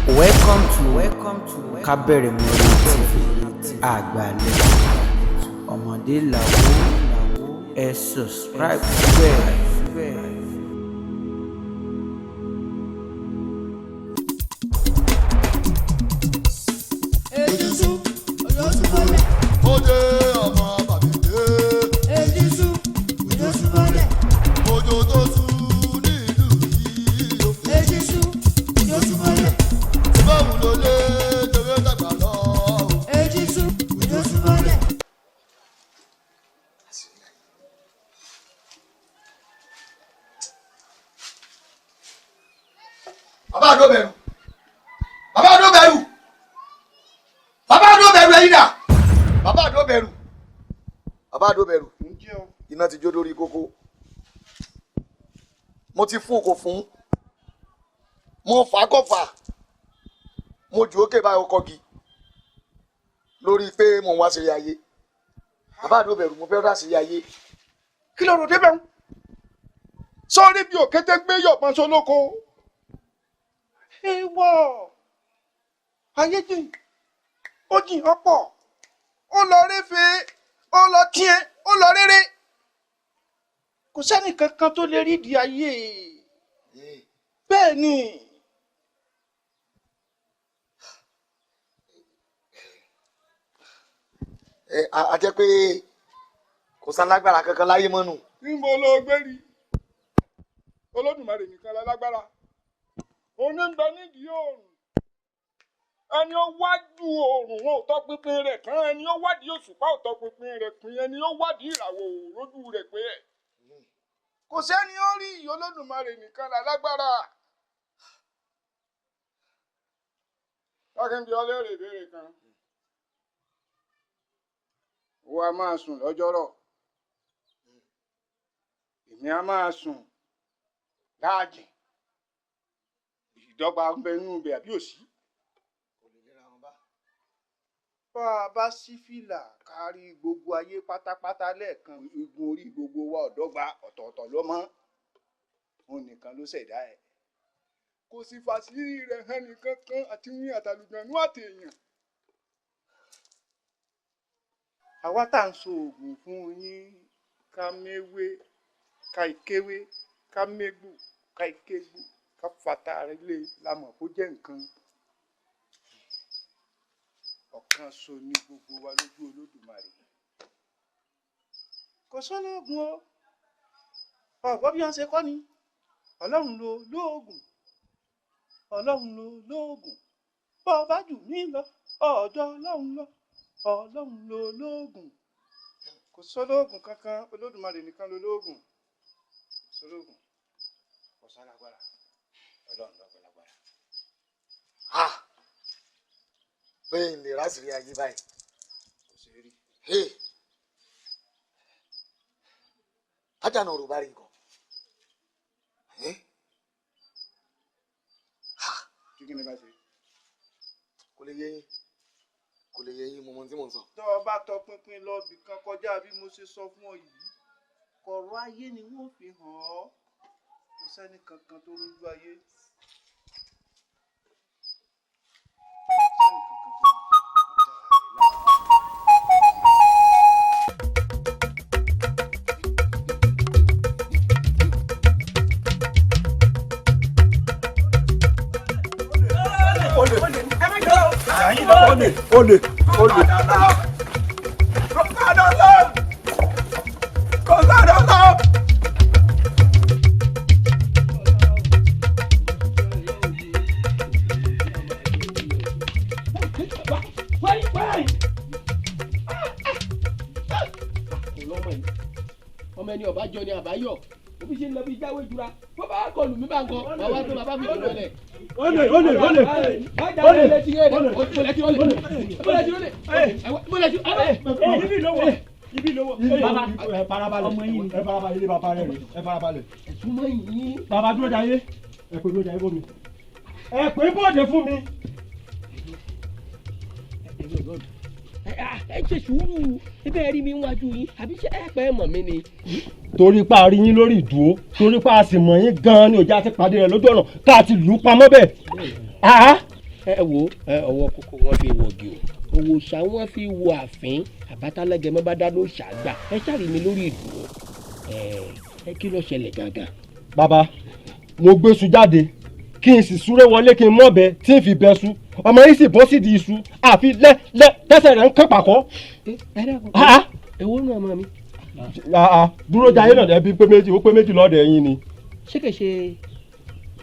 Welcome to KABEREMURE TV àgbàlẹ̀ ọmọdé làwọ̀ ẹ subscribe síbẹ̀. Ejisu Olojukan Oje ọmọ bàbídé. Ejisu Olojukan Ojo tó sú nílùú yìí o. Ejisu Olojukan Báwo ló lé tẹ̀wé dàgbà lọ o. Ejisu Olojukan. Bàbá àdó bẹ̀rù. Bàbá àdó bẹ̀rù. Bàbá àdó bẹ̀rù ẹ̀yin dà. Bàbá àdó bẹ̀rù. Bàbá àdó bẹ̀rù. Iná ti jó lórí kókó. Mo ti fún kò fún. Mo fà kò fà. Mo jù ókè báyìí ọkọ̀ gi. Lórí pé mo wá sí ayé. Bàbá àdó bẹ̀rù mo fẹ́ rà sí ayé. Kí ló rò débẹ̀ ń? Sọ́ọ́rí bí òkété gbé yọ̀pọ̀ sólóko. Ìwọ ayé jìn, ó jìn ọ̀pọ̀, ó lọ réfe, ó lọ tiẹ̀, ó lọ rere. Kò sẹ́ni kankan tó lè rí di ayé. Bẹ́ẹ̀ ni. A jẹ́ pé kò sálágbára kankan láyé mọ́nu. Níbo ló gbé rí? Olódùmarè nìkan lálágbára. Onígbà nídìí oòrùn. Ẹni ó wádìí oòrùn wọn ò tọpinpin rẹ̀ kan, ẹni ó wádìí òṣùpá ò tọpinpin rẹ̀ pin, ẹni ó wádìí ìràwọ̀ òrójú rẹ̀ pé ẹ̀. Kò sẹ́ni ó rí ìyí Olódùmarè nìkan lálágbára. Lọ́kàn bí ọlẹ́rìí ìbéèrè kan. Ó a máa sùn lọ́jọ́rọ̀. Èmi a máa sùn láàjìn. Ìdọ́gba ń bẹ nínú ibẹ̀ àbí òsì. Bá a bá sí fìlà kárí gbogbo ayé pátápátá lẹ́ẹ̀kan, igun orí gbogbo wa ọ̀dọ́gba ọ̀tọ̀ọ̀tọ̀ ló mọ́. Òun nìkan ló ṣẹ̀dá ẹ̀. Kò sì fàṣírí rẹ̀ hàn nìkan kan àti wí àtàlùjọ̀nú àtèèyàn. Àwa tá à ń so oògùn fún yín ká méwé, ká ìkéwé, ká mégbò, ká ìkégbò, ká fata ilé lamọ̀ kó jẹ́ nǹkan. Ọ̀kan so ní gbogbo wa lójú Olódùmarè. Kò sọ́lọ́gùn o. Ọ̀gbọ́n bí wọ́n ṣe kọ́ ni. Ọlọ́run ló lóògùn. Ọlọ́run ló lóògùn. Bọ́ bá jù mí lọ, ọ̀dọ̀ Ọlọ́run lọ. Ọlọ́run ló lóògùn. Kò sọ́lọ́gùn kankan, Olódùmarè nìkan ló lóògùn. Kò sọ́lọ́gùn. Kò sálágbára. Ọlọ́run ló lágbára. Bẹ́ẹ̀ ni rásìrí ayé báyìí. Kò ṣe rí. Ajana Yorùbá rí nǹkan. Kí ni bá ṣe? Kò lè yé yín. Kò lè yé yín mo mọ tí mò ń sọ. Tọ́ ọ bá tọ pinpin lọ bì kan kọjá bí mo ṣe sọ fún ọ yìí. Kọ̀rọ̀ ayé ni wọ́n fi hàn ọ́. Kò sẹ́ni kankan tó lójú ayé. Olè. Ọmọ ẹni ọba jọ ni àbáyọ òbí ṣe ń lọ bí jáwé jura bó bá kọlù mí bá ń kọ bàbá tó bàbá mi lọ lẹ. Olè. Ibi lówó. Ẹ farabalẹ̀. Ọmọ yìí ẹ farabalẹ̀ ilé bàbá rẹ̀ ẹ farabalẹ̀. Ẹ̀sùnmọ́ yìí. Bàbá Durojaiye ẹ pè Durojaiye fún mi. Ẹ pè bóde fún mi. Ẹ ṣe sùúrù ebe ẹ rí mi wájú yín àbí ṣe ẹ pẹ́ mọ̀ mí ni. Torí pa a rí yín lórí ìdúró torí pa a sì mọ̀ yín gan-an ní ọjà àti pàdé rẹ̀ lójú ọ̀nà tá a ti lù ú pamọ́ bẹ́ẹ̀. ẹ wo ọwọ́ kókó wọn fi wọ̀gì o owó ṣá wọn fi wo àfín àbátálẹ́gẹ mọ́ bá dá ló ṣàgbà ẹ ṣàrí mi lórí ìdúró ẹ kí ló ṣẹlẹ̀ gangan. bàbá mo gbé iṣu jáde kí n sì súré wọlé kí n mọ̀bẹ tí n fi bẹ su ọmọ yìí sì bọ́ sídìí iṣu àfi tẹ́sẹ̀ rẹ̀ ń kán pàkọ́. èwo nù ọmọ mi. Durojaiye náà ẹbí pé méjì ó pé méjì lọ́dọ̀ ẹ̀yin ni. ṣé kìí ṣe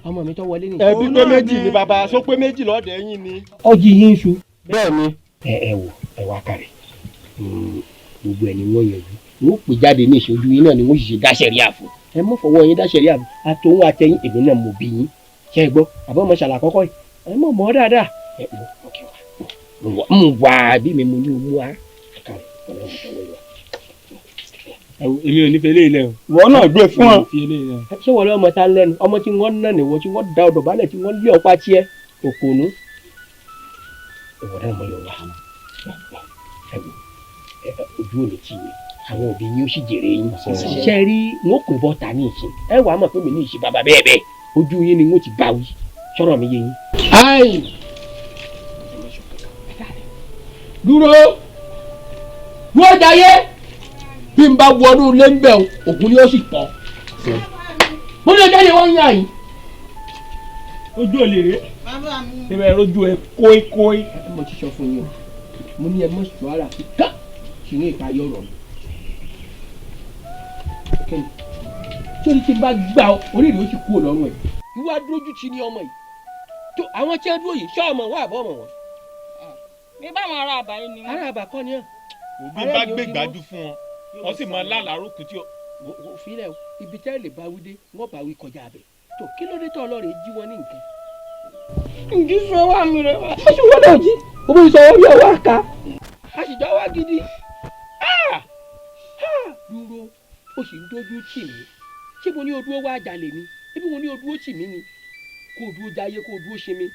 ọmọ mi tó wọlé ní. ẹbí pé méjì ni bàbá sọ pé méjì lọ́dọ̀ ẹ̀yin ni. ọjì yín ṣu. bẹ́ẹ̀ ni. ẹ wò ẹ wá kárẹ̀ gbogbo ẹni wọ́n yẹjú wọ́n pè jáde ní ìṣojú yín náà ni wọ́n sì ṣe dáṣẹ̀ríà fún ẹ mọ̀ fọwọ́ yín dáṣẹ̀ríà fún àtòun àtẹ̀yìn èmi náà mo bí yín ṣe é gbọ́ àbọ̀ ọmọ ṣàlà àkọ́kọ́ yìí ẹ mọ̀ mọ́ dáadáa ẹ mọ̀ mo wà bí mi mo ní owó wa kárẹ̀ ọlọ́run tó wẹ̀ wá. èmi ò ní fẹ́ lé ilẹ̀ o. wọ́n náà gbé fún ọ. ṣé wọ́n lé ọmọ tá ń lẹ́nu ọmọ tí wọ́n ná nìwọ tí wọ́n da ọ̀dọ̀ balẹ̀ tí wọ́n lé ọ̀pá tiẹ̀ òkòònú. ìwọ náà mọ̀ yọ̀ wá ojú ò ní tì mí àwọn òbí yín ó sì jèrè yín. ṣe rí wọn kò bọ́ ta ní ìsìn ẹ wàá mọ̀ pé mi ní ìṣe bàbá bẹ́ẹ̀ bẹ́ẹ̀ ojú yín ni wọ́n ti bá wí sọ̀rọ̀ mi yé yín. ayi dúró Durojaiye bí n bá wọnú ilé ń bẹ̀ ògùn ni ó sì pọ̀ bó lè jáde wọ́n ń yà yín. ojú ò lè rè é bẹ́ẹ̀ rojú ẹ kóíkóí. ẹ mọ̀ ti sọ fún yín o mo ní ẹ mọ̀ sọ ara fi ká kì í ìka yọ̀rọ̀ mi. sórí tí n bá gbà oríire ó sì kú ọlọ́run ẹ̀. ìwà dójú ti ní ọmọ yìí tó àwọn tí wọ́n dúró yìí ṣọ́ ọmọ wọn àbọ̀ ọmọ wọn. bí báwọn ará àbá yìí ni wọn. ará àbá kọ́ ni ẹ̀. òbí bá gbé gbájú fún wọn wọ́n sì máa lálàárò kù tí ó. òfìlẹ̀ o ibi tẹ́ lè bá wí dé wọ́n bá wí kọjá abẹ tó kí ló dé tó ọlọ́rẹ̀ jí wọn ní nǹkan. ǹjú sọ wà mí rẹ wá. ó sì wọ́n náà jí owó ìsọwọ́ bí ọwọ́ àká a sì jọ wá gidi. dúró ó sì ń dójú tì mí ṣé mo ní o dúró wá jalè ni ebi mo ní o dúró tì mí ni kó o dúró jayé kó o dúró ṣe mí.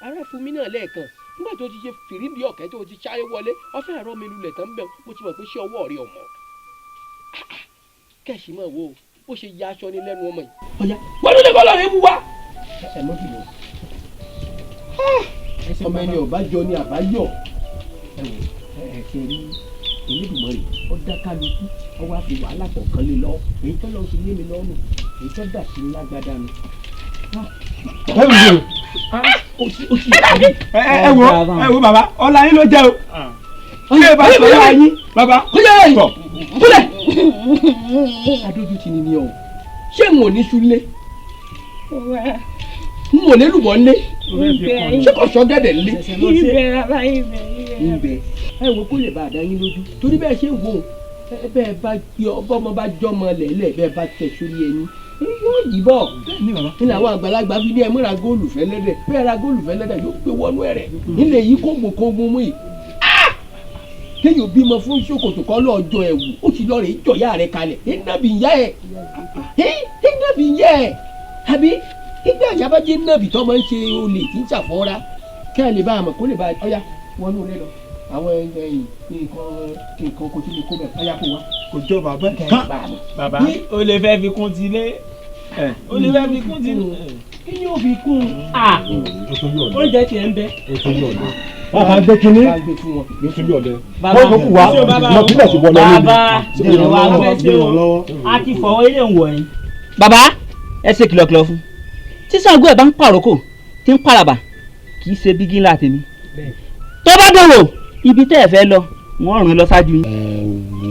ara fún mi náà lẹ́ẹ̀kan nígbà tó ti ṣe fìrí bí ọ̀kẹ́ tó ti sáré wọlé ọ̀fẹ́ ẹ̀rọ mi lulẹ̀ tán bẹ́ẹ̀ mo ti mọ̀ pé ṣé ọwọ́ rí ọmọ. kẹ̀sì mọ̀ wo bó ṣe ya aṣọ ní lẹ́nu ọmọ yìí. ọ̀ya wọ́n ló lè kọ́ lọ́ọ̀rẹ́ mú wa. ẹ mọ́ bìnú. ọmọ ẹni ọ̀bájọ ni àbáyọ. ẹ ṣe rí Olódùmarè ó dá kálukú ó wá fi wàhálà kọ̀ọ̀kan lé lọ èyí tó lọ́ọ́ sí lé mi lọ́rùn èyí tó dà sí lágbádá mi. ẹ wo bàbá Ọláyín ló jẹ o ṣé bá sọ Ọláyín bàbá kúlẹ̀ kúlẹ̀ adójú ti ni ọ ṣé n ò ní súlé n ò ní lùbọ̀ ńlé ṣé kò sọ gẹ́dẹ̀ ńlé. ibẹ̀ ara ibẹ̀ ibẹ̀ ẹ wo kó lè bá a dá yín lójú torí bẹ́ẹ̀ ṣe wò ó bẹ́ẹ̀ bá yọ bọ́mọ bá jọmọ lẹ́lẹ̀ bẹ́ẹ̀ bá tẹ̀ sórí ẹni yóò yí bọ̀ nínú àwọn àgbàlagbà fi ní ẹ múra góòlù fẹ́lẹ́dẹ̀ bẹ́ẹ̀ ra góòlù fẹ́lẹ́dẹ̀ yóò gbé wọnú ẹ̀rẹ̀ nílẹ̀ yìí kóngbò mú yìí kéèyàn bímọ fún ṣòkòtò kan lọ́jọ́ ẹ̀wù ó ti lọ́ọ́ rẹ̀ jọ̀yà rẹ̀ kalẹ̀ ẹ̀nàbì ń yá ẹ̀ ẹ̀nàbì ń yá ẹ̀ àbí ìgbà àyàbájẹ́ nàbì tó máa ń ṣe olè tí ń ṣàfọ́ra kẹ́ ẹ lè bá àmọ̀ kó lè bá ọyá wọnú rẹ lọ àwọn ẹ̀yìn nǹkan kò tí lè kó bẹ̀ ọyá kó wá. kò jọ bàbá kan bàbá o lè fẹ́ fi kún ti lé o lè fẹ́ fi kún ti lé. kí ni ó fi kún oúnjẹ tiẹ̀ ń bẹ. bàbá gbé kínní yóò tún bí ọdẹ wọn kò kú wa lọ síbẹ̀ sí bọ́ lọ́wọ́ bàbá ìwà gbẹ́sẹ̀ o a ti fọwọ́ ilé ń wọ̀ ẹ́. bàbá ẹ ṣe kìlọ̀kìlọ̀ fún tí Ṣàngó ẹ̀ bá ń pàrókò tí ń pàràbà kì í ṣe bígí ńlá tèmi tó bá dòwò ibi tẹ́ ẹ fẹ́ lọ wọ́n ràn lọ ṣáájú yín.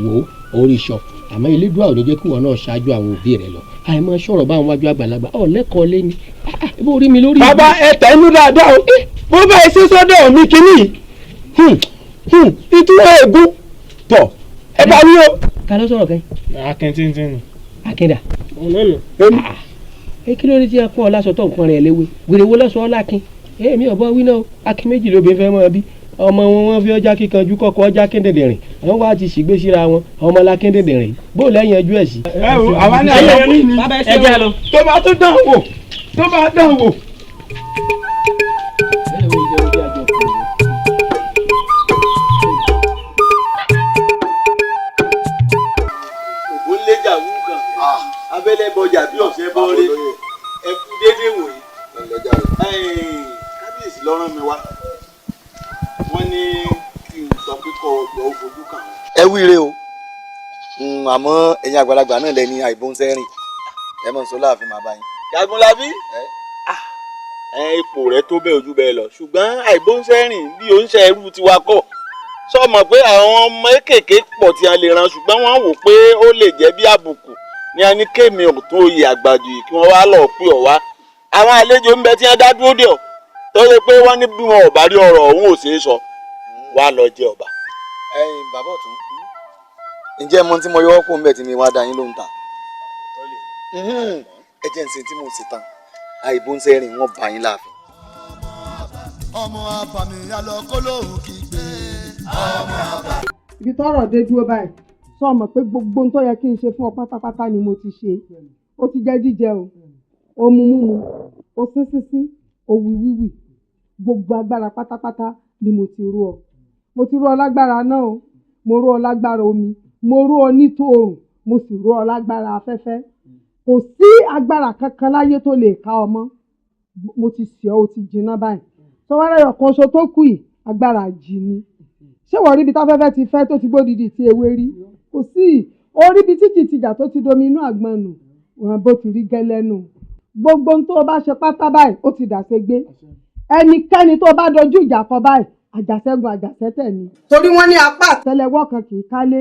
wo orí sọ àmọ́ Elédùà ò ní jẹ́ kí wọn náà ṣáájú àwọn òbí rẹ lọ àìmọ̀ sọ̀rọ̀ báwọn wájú àgbàlagbà ọ̀ lẹ́kọ̀ọ́ lé ní bó rí mi lórí. bàbá ẹ tẹ̀ inú dáadáa o bó bá ẹ ṣe sọ́dọ̀ mi kínní ìtura ègún tọ̀ ẹ bá wí o. ta ló sọ̀rọ̀ kẹ́yìn. akin tíntín ni. akin dà. ọ̀nà kí ló dé tí a pọ́n ọ lásọ tó nǹkan rẹ̀ léwe gbèrè wo lọ́sọ̀ ọ́ lákin èmi ọ̀bọ wí náà akin méjì lóbi fẹ́ mọ́ bí ọmọ wọn fi ọjà kíkanjú kọ́kọ́ ọjà kíndìnrín àwọn wá ti ṣìgbé síra wọn ọmọ la kíndìnrín bó lẹ́yìn ẹjú ẹ̀ sí. ẹ o àwa ní ayẹyẹ ní ní ẹ jẹ́ lọ. tó bá tún dán wò tó bá dán wò. ògbó ń léjà wú kan abẹ́lẹ́ bọjà bí ọ̀sẹ̀ bọ́ rí ẹ kú déédéé wòye. lọ́rán mi wá wọ́n ní kí n sọ pé kọ́ ọ̀dọ́ fojú kàn án. ẹ wíire o àmọ́ ẹ̀yin àgbàlagbà náà lẹ́ni àìbónsẹ́rìn ẹ mọ̀ sọ láàfin màá bá yín. Jagunlabi ipò rẹ tó bẹ́ẹ̀ ojú bẹ́ẹ̀ lọ ṣùgbọ́n àìbónsẹ́rìn bí o ń ṣe ẹrú tiwa kọ́ sọ mọ̀ pé àwọn ọmọ kéékèèké pọ̀ tí a lè ran ṣùgbọ́n wọ́n wò pé ó lè jẹ́ bí àbùkù ní a ní kéèmí ọ̀tún oyè àgbàjù yìí kí wọ́n wá lọ pé ọ̀ wá àwọn àlejò ń bẹ tí wọ́n dá dúró dè ọ́ tó yẹ pé wọ́n ní bí wọn ò bá rí ọ̀rọ̀ ọ̀hún ò ṣeé sọ wá lọ jẹ ọba. ẹ̀yin bàbá ọ̀tún ǹjẹ́ mo tí mo yọ kó ń bẹ̀ tí mi wá dá yín ló ń ta ẹ jẹ́ ń ṣe tí mo ṣe tán àìbónsẹ́rìn wọn bá yín láàfin. ọmọ abàmì alọ kólóhùn kígbe ọmọ abà. ibi tọ́rọ̀ dé dúró báyìí sọ mọ̀ pé gbogbo ohun tó yẹ kí n ṣe fún ọ pátápátá ni mo ti ṣe ó ti jẹ́ jíjẹ o ó mu mímu ó sín sínsín ó wí wíwì gbogbo agbára pátápátá ni mo ti rú ọ lágbára náà o mo rú ọ lágbára omi mo rú ọ nítòòrùn mo sì rú ọ lágbára afẹ́fẹ́ kò sí agbára kankan láyé tó lè ká ọ mọ́ mo ti sì ọ ó ti jiná báyìí sọwọ́rẹ́ ọ̀kan ṣo tó kù yìí agbára jì ni ṣé wọ́n rí ibi táfẹ́fẹ́ ti fẹ́ tó ti gbódìdì tí ewé rí kò sí orí ibi tí kìtìjà tó ti domi inú àgbọn nù wọn bó ti rí gẹ́lẹ́ nù gbogbo ohun tó o bá ṣe pátá báyìí ó ti dàṣe gbé ẹnikẹ́ni tó o bá dojú ìjà kọ báyìí àjàṣẹ́gun àjàṣẹ́tẹ̀ ni. torí wọ́n ní apá àtẹ́lẹwọ́ kan kì í kálé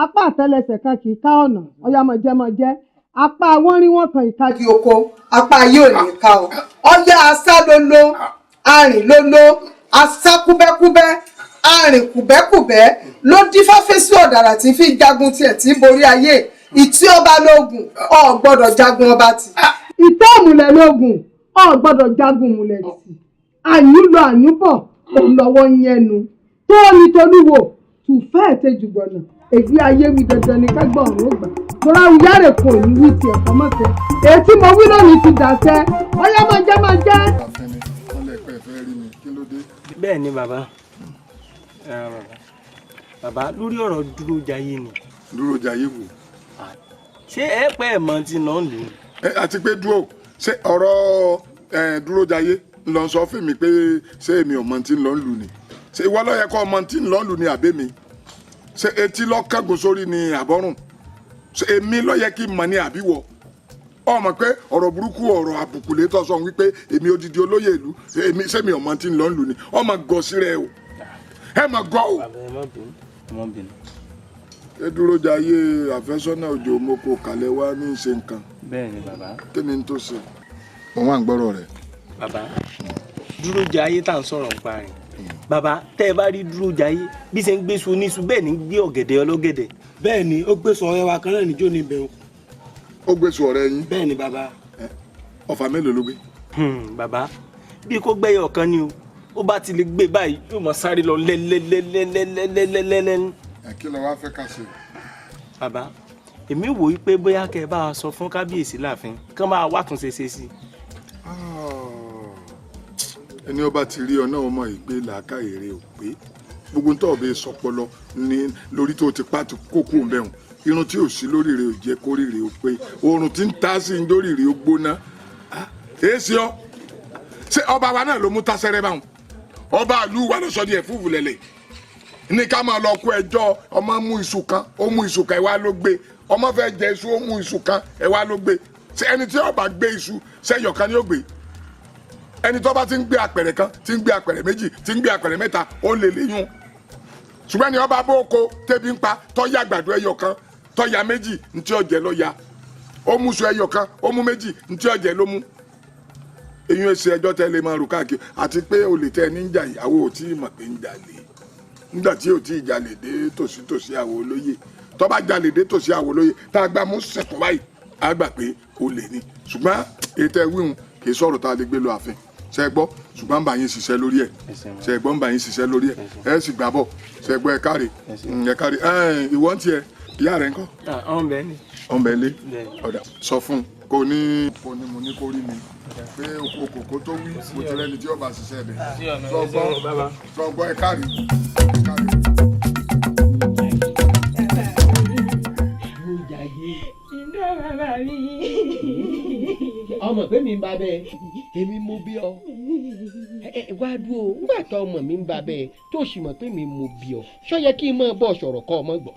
apá àtẹ́lẹsẹ̀ kan kì í ká ọ̀nà ọ̀yàmọ̀jẹ́mọ̀jẹ́ apá wọn rí wọn kan ìka di oko apá ayé ò ní ká ọ ọyá asá lolo arìn lolo asá kúbẹ́kúbẹ́ arìn kùbẹ́kùbẹ́ ló dífá fésì ọ̀dàrà tí fi jagun tiẹ̀ tí borí ayé ìtí ọba lógun ò gbọ́dọ̀ jagun ọba tì ìtẹ́ ìmùlẹ̀ lógun ò gbọ́dọ̀ jagun ìmùlẹ̀ tì àyúlọ àyúbọ̀ òun lọ́wọ́ yẹnu tó ní tolúwo tùfẹ́ ẹ̀tẹ́jùgbọ̀nà èyí ayé wí dandan ní kágbọ́n ọ̀run ó gbà tora ìyáre kò ní wí tiẹ̀ kọ́mọ́tẹ́ èyí tí mo wí lónìí ti dàṣẹ ọyá máa jẹ́ máa jẹ́. bẹ́ẹ̀ ni bàbá bàbá lórí ọ̀rọ̀ Durojaiye ni. Durojaiye wò. ṣé ẹ pẹ́ ẹ̀ mọ́ ti náà lò. àti pé dúró ṣé ọ̀rọ̀ Durojaiye ń lọ sọ fún mi pé ṣé èmi ò mọ tí ń lọ lù ni ṣé ìwọ ló yẹ kó mọ tí ń lọ lù ni àbẹ́mi ṣé etí lọ́kàgùn sórí ni àbọ̀rùn ṣé èmi ló yẹ kí n mọ̀ ní àbíwọ̀ ọmọ pé ọ̀rọ̀ burúkú ọ̀rọ̀ àbùkù lè tọ́ sọ wípé èmi odidi olóyè ìlú èmi sẹ́mi ọmọ tí ń lọ lù ni ọmọ gọ̀ sí rẹ o ẹ mọ̀ gọ̀ o. ẹ Durojaiye àfẹ́sọ́nà òjò moko kàlẹ́ wá ní ṣe nǹkan. bẹ́ẹ̀ ni bàbá. kí ni n tó ṣe. mo wá ń gbọ́rọ̀ rẹ̀. bàbá Durojaiye tá à ń sọ̀rọ̀ nípa rẹ̀ bàbá tẹ́ ẹ bá rí Durojaiye bí ṣe ń gbé su oníṣu bẹ́ẹ̀ ni gbé ọ̀gẹ̀dẹ̀ ọlọ́gẹ̀dẹ̀. bẹ́ẹ̀ ni ó gbé sọ ọ̀rẹ́ wa kan náà níjó ní ibẹ̀ o. ó gbé sọ ọ̀rẹ́ yín. bẹ́ẹ̀ ni bàbá. ọ̀fà mélòó ló gbé. bàbá bí kò gbẹ́yọ̀ kan ni o ó bá ti lè gbé báyìí yóò mọ sáré lọ lẹ́lẹ́lẹ́lẹ́lẹ́lẹ́lẹ́lẹ́lẹ́. kí ló wá fẹ́ ká ṣe. bàbá èmi wò ó pé bóyá kẹ́ ẹ bá wa sọ fún kábíyèsí láàfin kán bá wà tún ṣe sí i. ẹni ọba ti rí ọ náà ọmọ ìgbé làákàyè rẹ ò pé gbogbo tó ọbẹ sọpọlọ ní lórí tó ti pàtó kókó mbẹ̀hùn irun tí ò sí lórí rẹ ò jẹ́ kórì rẹ ò pé oòrùn tí ń ta sí i lórí rẹ ò gbóná èsì ọ ṣé ọba wa náà ló mú tásẹrẹ báwọn ọba àlù wa ló sọ di ẹfúùfù lẹlẹ ní ká máa lọ kó ẹjọ́ ọmọ mú iṣu kan ó mú iṣu kan ẹ wá ló gbé ọmọ fẹ́ jẹ iṣu ó mú iṣu kan ẹ wá ló gbé ṣé ẹni tí ọba gbé iṣu ṣẹyọ kan ni ó gbé ẹni tó bá ti ń gbé apẹ̀rẹ̀ kan ti ń gbé apẹ̀rẹ̀ méjì ti ń gbé apẹ̀rẹ̀ mẹ́ta ó lè léyún ṣùgbọ́n ni ọba bó ko tẹ́bi ń pa tọ́yà àgbàdo ẹyọ kan tọ́yà méjì ntí ọ̀jẹ̀ ló ya ó mú sọ ẹyọ kan ó mú méjì ntí ọ̀jẹ̀ ló mú eyín ẹsẹ̀ ẹjọ́ tẹ́ lè máa rò káàkiri àti pé olè tẹ́ ní ń jà ìyàwó ò tí ì mọ̀ pé ń jalè nígbà tí ò tí ì jalè dé tòsítòsí àwọn olóyè tó bá jalè dé tòsí àwọn olóyè tá a gbà mú sẹ̀kọ̀ báyìí á gbà pé olè ni ṣùgbọ́n ètò ẹ̀wíhun kì í sọ̀rọ̀ tá a lè gbé lọ ààfin ṣe gbọ́ ṣùgbọ́n bá yín ṣiṣẹ́ lórí ẹ̀ ṣe gbọ́ bá yín ṣiṣẹ́ lórí ẹ̀ ẹ̀ sì gbà bọ̀ ṣe gbọ́ ẹ̀ káre ẹ̀ káre ìwọ́n tiẹ̀ ìyá rẹ̀ ńkọ́. ọ̀nbẹ lé ọ̀dà sọ fún un kò ní mo ní kó rí mi pé okòkò tó wí mo ti rẹ́ni tí ọba ṣiṣẹ́ bẹ̀ sọ gbọ́ ẹ̀ káre. ọmọ pé mi ń bá bẹ́ẹ̀ èmi mo bí ọ wá dúró nígbà tó ọmọ mi ń bá bẹ́ẹ̀ tó sì mọ̀ pé mi mo bí ọ ṣó yẹ kí n máa bọ̀ sọ̀rọ̀ kọ́ ọmọ gbọ́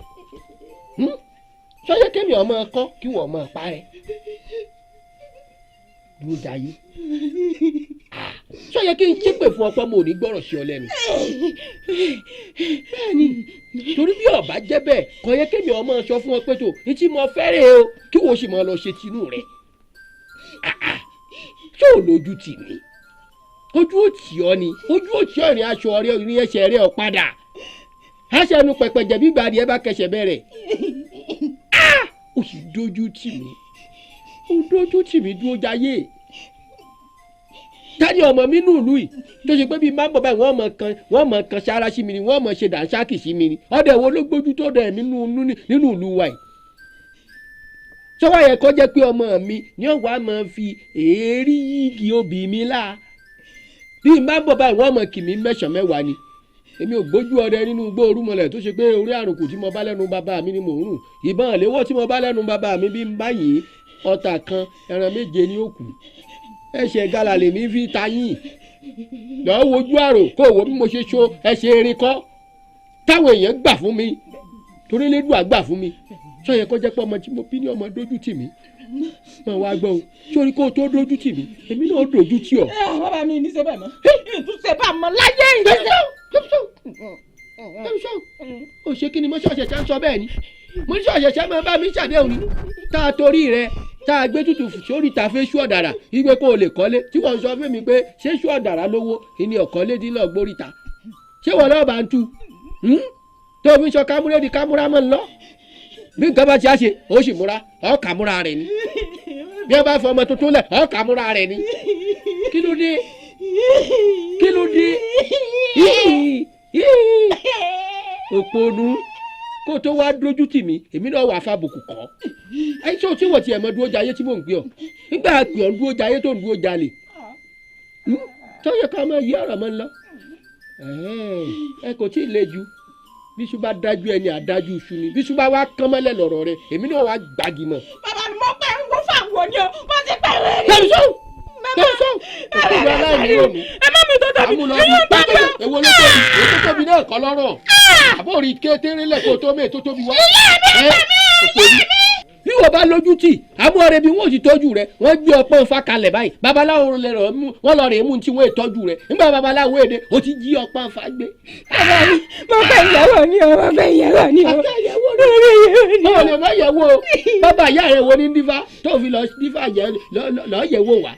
ṣó yẹ kémi ọmọ kọ́ kí wọ́n máa parẹ́ Durojaiye ṣó yẹ kí n ṣépè fún ọpọ mo ò ní gbọ́rọ̀ sí ọ lẹ́nu bẹ́ẹ̀ni torí bí ọba jẹ́ bẹ́ẹ̀ kò yẹ kémi ọmọ sọ fún ọ pé tó ní tí mo fẹ́rẹ̀ o kí wọ́n sì máa lọ ṣe tinú rẹ̀ ṣó o lójú tì mí ojú ò tì ọ ni ojú ò tì ọ ìrìn aṣọ rẹ ìrìn ẹsẹ̀ rẹ ọ padà aṣọ ẹnu pẹpẹjẹ bí gbàdí ẹ bá kẹsẹ̀ bẹ̀rẹ̀ ó sì dójú tì mí ó dójú tì mí Durojaiye tani ọmọ mi nù lùi tó ṣe pé bíi máa ń bọ̀ báyìí wọ́n mọ̀ kan sára sí mi ni wọ́n mọ̀ ṣe dànsákì sí mi ni ọ̀dẹ̀ wo ló gbójú tó dẹ̀ nínú ìlú wa yìí sọ́wọ́ yẹ kó jẹ́ pé ọmọ mi ni ó wàá máa fi èérí yígi obì mi lá bíi máa ń bọ̀ báyìí wọ́n mọ̀ kì mí mẹ́sàn-án mẹ́wàá ni èmi ò gbójú ọdẹ nínú igbó orúmọlẹ̀ tó ṣe pé orí àrùnkù tí mo bá lẹ́nu bàbá mi ni mò ń rùn ìbọn àléwọ́ tí mo bá lẹ́nu bàbá mi bí ń báyìí ọ̀tà kan ẹran méje ni ó kù ẹsẹ̀ gala lèmi fi ta yín lọ́ọ́ wojú àrò kó wo bí mo ṣe so ẹsẹ̀ erin kọ́ táwọn èèyàn gbà fún mi torí lédùn àgbà fún mi sọ yẹ kó jẹ́ pé ọmọ tí mo bí ní ọmọ dójú tì mí mọ̀ wá gbọ́ o sórí kó o tó dójú tì mí èmi náà dójú tì ọ́. bàbá mi ní sẹ́bẹ̀ mọ́ ìtúsẹ̀ bá mọ́ láyé ìgbésẹ̀. o ṣe kí ni mo ṣọ̀ṣẹ̀ ṣe ń sọ bẹ́ẹ̀ ni mo ní ṣọ̀ṣẹ̀ ṣe máa bá mi ṣàdéhùn ni tá a torí rẹ tá a gbé tutù sórí ta fẹ́ ṣú ọ̀dàrà ìgbé kó o lè kọ́lé tí wọ́n sọ fún mi pé ṣé ṣú ọ̀dàrà lówó ìní ọ̀kọ́lé dín lọ gbórí ta ṣé wọ́n lọ́ọ́ bá ń tu tó fi sọ Kamure di Kamura mọ́ ń lọ bí nǹkan bá ti á ṣe ó sì múra ọ̀ Kamura rẹ̀ ni bí wọ́n bá fọ ọmọ tuntun lẹ̀ ọ̀ Kamura rẹ̀ ni kí ló dé òpònú kó tó wá dójú tì mí èmi náà wà fàbùkù kọ́ ẹ̀yin tí o ti wọ̀ tiẹ̀ mọ́ Durojaiye tí mò ń gbé ọ nígbà pé ọ Durojaiye tó ń dúró jalè tó yẹ ká máa yí ọ̀rọ̀ mọ́ ń lọ ẹ kò tí ì le jù bí iṣu bá dájú ẹni àdájú iṣu ni bí iṣu bá wá kán mọ́lẹ̀ lọ́rọ̀ rẹ èmi náà wá gbági mọ́. bàbá mi mọ̀ pé ń wọ́n fàwọn ni o wọ́n ti pẹ́ rẹ̀ rí. tẹ̀sán òkúta aláìní òní ẹ má mi tó tóbi èyí ń bá gbà. èwo ló tóbi èyí tó tóbi náà kọ́ lọ́rọ̀ àbórí kékeré lẹ́kọ̀ọ́ tó mẹ́ tó tóbi wá. bí wọ́n bá lójú tì àmúhọ̀rẹ́ bí wọ́n ti tọ́jú rẹ̀ wọ́n gbé ọpọ́n fa kalẹ̀ báyìí babaláwo wọ́n lọ rẹ̀ mú tí wọ́n tọ́jú rẹ̀ nígbà babaláwo èdè ó ti jí ọpọ́n fa gbé. mo fẹ́ ìyàwó ni o mo fẹ́ ìyàwó ni o. báwo ni o máa yẹ̀wò bàbá ìyá rẹ̀ wo ní dífá tó fi lọ dífá lọ́ọ́ yẹ̀wò wá.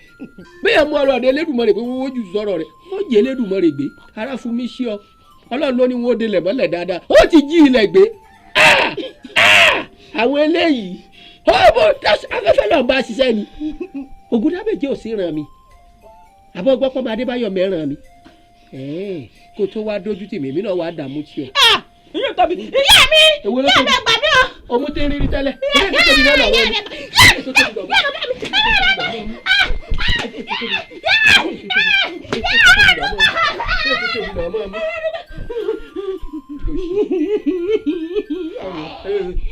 bẹ́ẹ̀ mú ọ̀rọ̀ rẹ̀ Elédùmarè pé wọ́n jù sọ̀rọ̀ rẹ̀ ó jẹ́ Elédùmarè gbé ara fún mi sí ọ Ọlọ́run ló ní wọ́n délẹ̀ mọ́lẹ̀ dáadáa ó ti jí ilẹ̀ gbé. àwọn eléyìí ọmọ afẹ́fẹ́ náà bá ṣiṣẹ́ ni Ògúndábèjì ò sí ràn mí àbọ̀ gbọ́pọ̀ máa Adébáyọ̀ mẹ́ràn mi kó tó wá dójú tì mí èmi náà wá dààmú tí o. ìyá tóbi ìyá mi ìyá mi gbà mí o. ọmọ tẹ́ ń rí tẹ́lẹ̀ ilé tó tóbi náà lọ́wọ́ mi.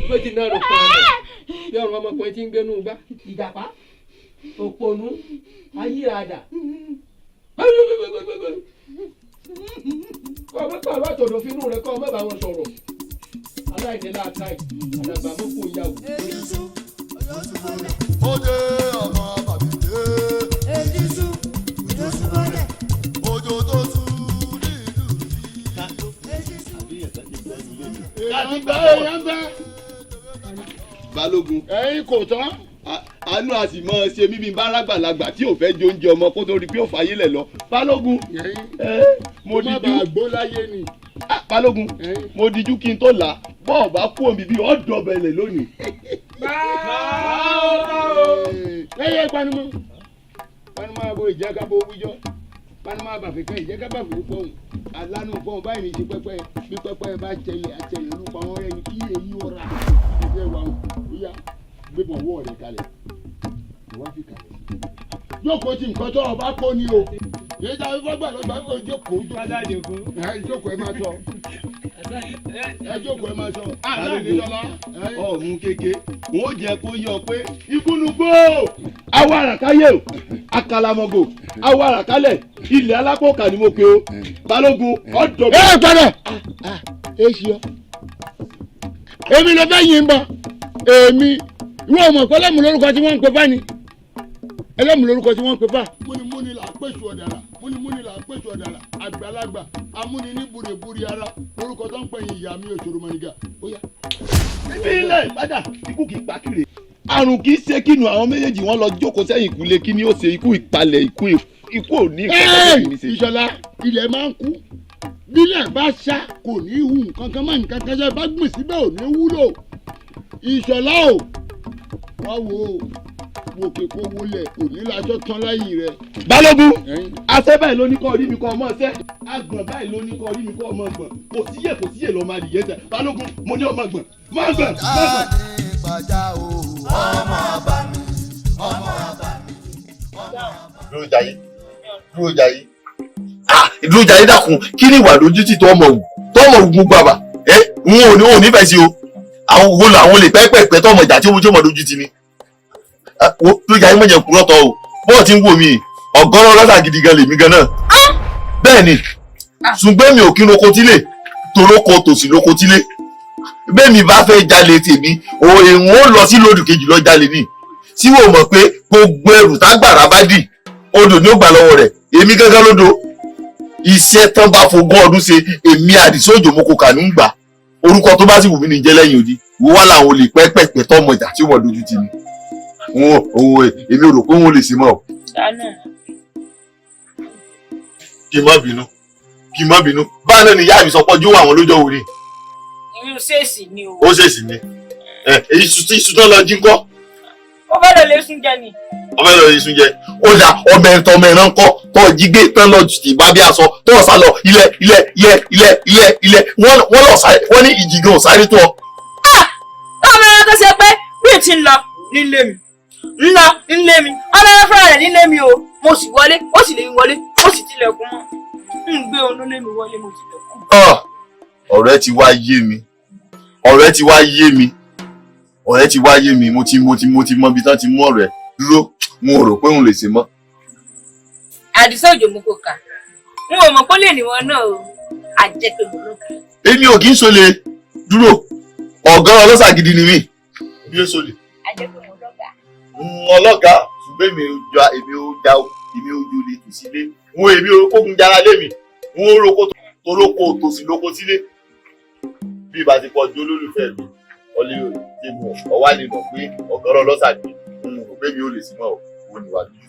bó ti náà rò pa ọmọ bí ọ̀rọ̀ ọmọkùnrin ti ń gbénú gbá ìjàpá òpònú ayírada kọ́ ọmọ pàrọ̀ àtọ̀dọ̀ fínú rẹ kọ́ ọmọ bá wọn sọ̀rọ̀ aláìní láàkáì àdàgbà mọ́kò ìyàwó. ó dé ọmọ bàbídé èjìṣú ìjọsìn wọlé òjò tó sùn nílùú yìí. láti gbà èèyàn gbà. Balógun. ẹ̀yin kò tán. àánú a sì mọ ṣe mímí bárágbàlagbà tí ò fẹ́ jẹ oúnjẹ ọmọ kó tó rí pé ó fàyè lẹ̀ lọ. Balógun. Mo dijú. má bàa gbó láyé ni. Balógun. Mo dijú kí n tó là bọ́ọ̀ bá kú omi bí ọ̀dọ̀ bẹ̀lẹ̀ lónìí. ẹyẹ panumọ abo ìjẹgàbọ wíjọ panumọ abàfikẹ ìjẹgàbàfọ fọhùn alánú fọhùn báyìí ní ti pẹpẹ bí pẹpẹ bá tẹlẹ àtẹlẹ olùkọ àwọn ọ̀rẹ́ ni kí èyí ọra ìdíje wa ó yá gbébọn wọ rẹ kalẹ̀ ìwà fi kalẹ̀ jókòó tí nǹkan tó ọba kó ni o yéé dáa fífọ́ gbàlọ́gbà kó jókòó jókòó ẹ máa sọ ẹ jókòó ẹ máa sọ ọ̀hún kéke wọ́n jẹ́ kó yọ pé ìkúnnùgbò awo àràkáyé o akalamogo awo àràkálẹ̀ ilẹ̀ alápòkà ni mo pe o balógun ọ̀dọ̀. ẹ gbọ́dọ̀ ẹ ṣí ọ èmi ló fẹ́ yín bọ̀ èmi ìwọ ọmọ ìpínlẹ̀ mi lórúkọ tí wọ́n ń pè bá ni ẹlẹ́mu lórúkọ tí wọ́n ń pè bá. múnimúni là ń pèsè ọ̀dàrà múnimúni là ń pèsè ọ̀dàrà àgbàlagbà amúni ní búrebúre ara lórúkọ tó ń pè yín ìyá mi òṣòro mọ̀nìgà ó yá. bíbí ilẹ̀ ìpadà ikú kì í pa kiri àrùn kì í ṣe kínú àwọn méjèèjì wọn lọ jókòó sẹ́yìn ìkúlé kí ni ó ṣe ikú ìpalẹ̀ ikú ò ní ìṣọ̀lá ilẹ̀ máa ń kú bílẹ̀ bá ṣá kò ní hu nǹkan kan mọ́ nǹkan kan ṣe bá gbìn síbẹ̀ ò ní wúlò ìṣọ̀lá o wá wo òkè kó wọlé kò ní lájọ́ tán lẹ́yìn rẹ̀. balógun àṣẹ báyìí ló ní kọ́ orí mi kọ́ ọmọ ṣẹ́ àgbọ̀n báyìí ló ní kọ́ orí mi kọ́ ọmọ gbọ̀n kò síyè lọ́ọ́ máa dìyẹ tẹ balógun mo ní ọmọ gbọ̀n má gbọ̀n. ìpàjá o ọmọ ọba mi ọmọ ọba mi Durojaiye Durojaiye Durojaiye dákun kí ni ìwà lójútì tó ọmọ wù gbogbo àbà n ò nífẹ̀ẹ́ sí o àwọn wo làwọn lè pẹ́pẹ́pẹ́ tó ọmọ ìjà tí ó mọ lójútì ni Durojaiye mọ̀jẹ̀ kúrọ́ tọ́ o bọ́ọ̀ tí ń wò mí ọ̀gọ́rọ̀ lọ́sà gidi gan lèmi gan náà bẹ́ẹ̀ ni ṣùgbọ́n mi ò kí lóko tílé toróko tòsí lóko tílé bẹ́ẹ̀ mi bá fẹ́ jalè tèmi òun ó lọ sí lódù kejì lọ jalè ní tí wò mọ̀ pé gbogbo ẹrù tágbàrá bá dì odò ní ó gbà lọ́wọ́ rẹ̀ èmi gángan lódò iṣẹ́ tán bá fogún ọdún ṣe èmi àdìsójò mo kò kà ní gbà orúkọ tó bá sì wù mí ní jẹ́ lẹ́yìn odi wọ́n wá làwọn olè pẹ́pẹ́pẹ́ tọ́mọ ìjà tí wọ́n dojú ti ni èmi ò rò pé wọ́n lè ṣe mọ́ ọ. kí n má bínú báyìí náà ni ìyá mi sọ pé ojú àwọn lójó wò ni. ìyún ṣèèṣì ni o. ó ṣèèṣì ni èyí iṣu tó lọ jí ńkọ́. ó fẹ́ lọ lè sún jẹ ni. ó fẹ́ lọ lè sún jẹ ó dà ọmọ ẹran ńkọ́ tó jí gbé tán lọ ìbá bí aṣọ tó sá lọ ilẹ̀ wọ́n lọ sáré wọ́n ní ìjì gan sáré tó ọ. ọmọ ẹran tó ṣe pé bí ti ń lọ nílé mi nílé mi ọmọ ẹran fúnra rẹ̀ nílé mi o mo sì wọlé ó sì lè wọlé ó sì tilẹ̀kùn mọ́ ń gbé òun lé mi wọlé mo tilẹ̀kùn. ọ̀rẹ́ ti wá yé mi mo ti mọ ibi tán ti mú ọ̀rẹ́ dúró mo rò pé òun lè ṣe mọ́. àdìsọ́jò mo kò kà n ò mọ̀ pé lè ní wọn náà o àjẹpẹ́ mo ló kà. èmi ò kì í ṣọlẹ̀ dúró ọ̀gá ọlọ́sà gidi ni mí bí ó ṣọlẹ̀. àjẹpẹ́ mo lọ́gà. ọlọ́gà ṣùgbọ́n èmi ò jolè tù sílé èmi ò kógun jára lé mi ò roko toróko tòsí lóko sílé bí ìbá ti pọ̀ ju olólùfẹ́ mi ọlẹ́ tèmù ọwá lè mọ̀ pé ọ̀gá ọlọ́sà gbé rò pé mi ò lè sí mọ́ ò ní wà lójú.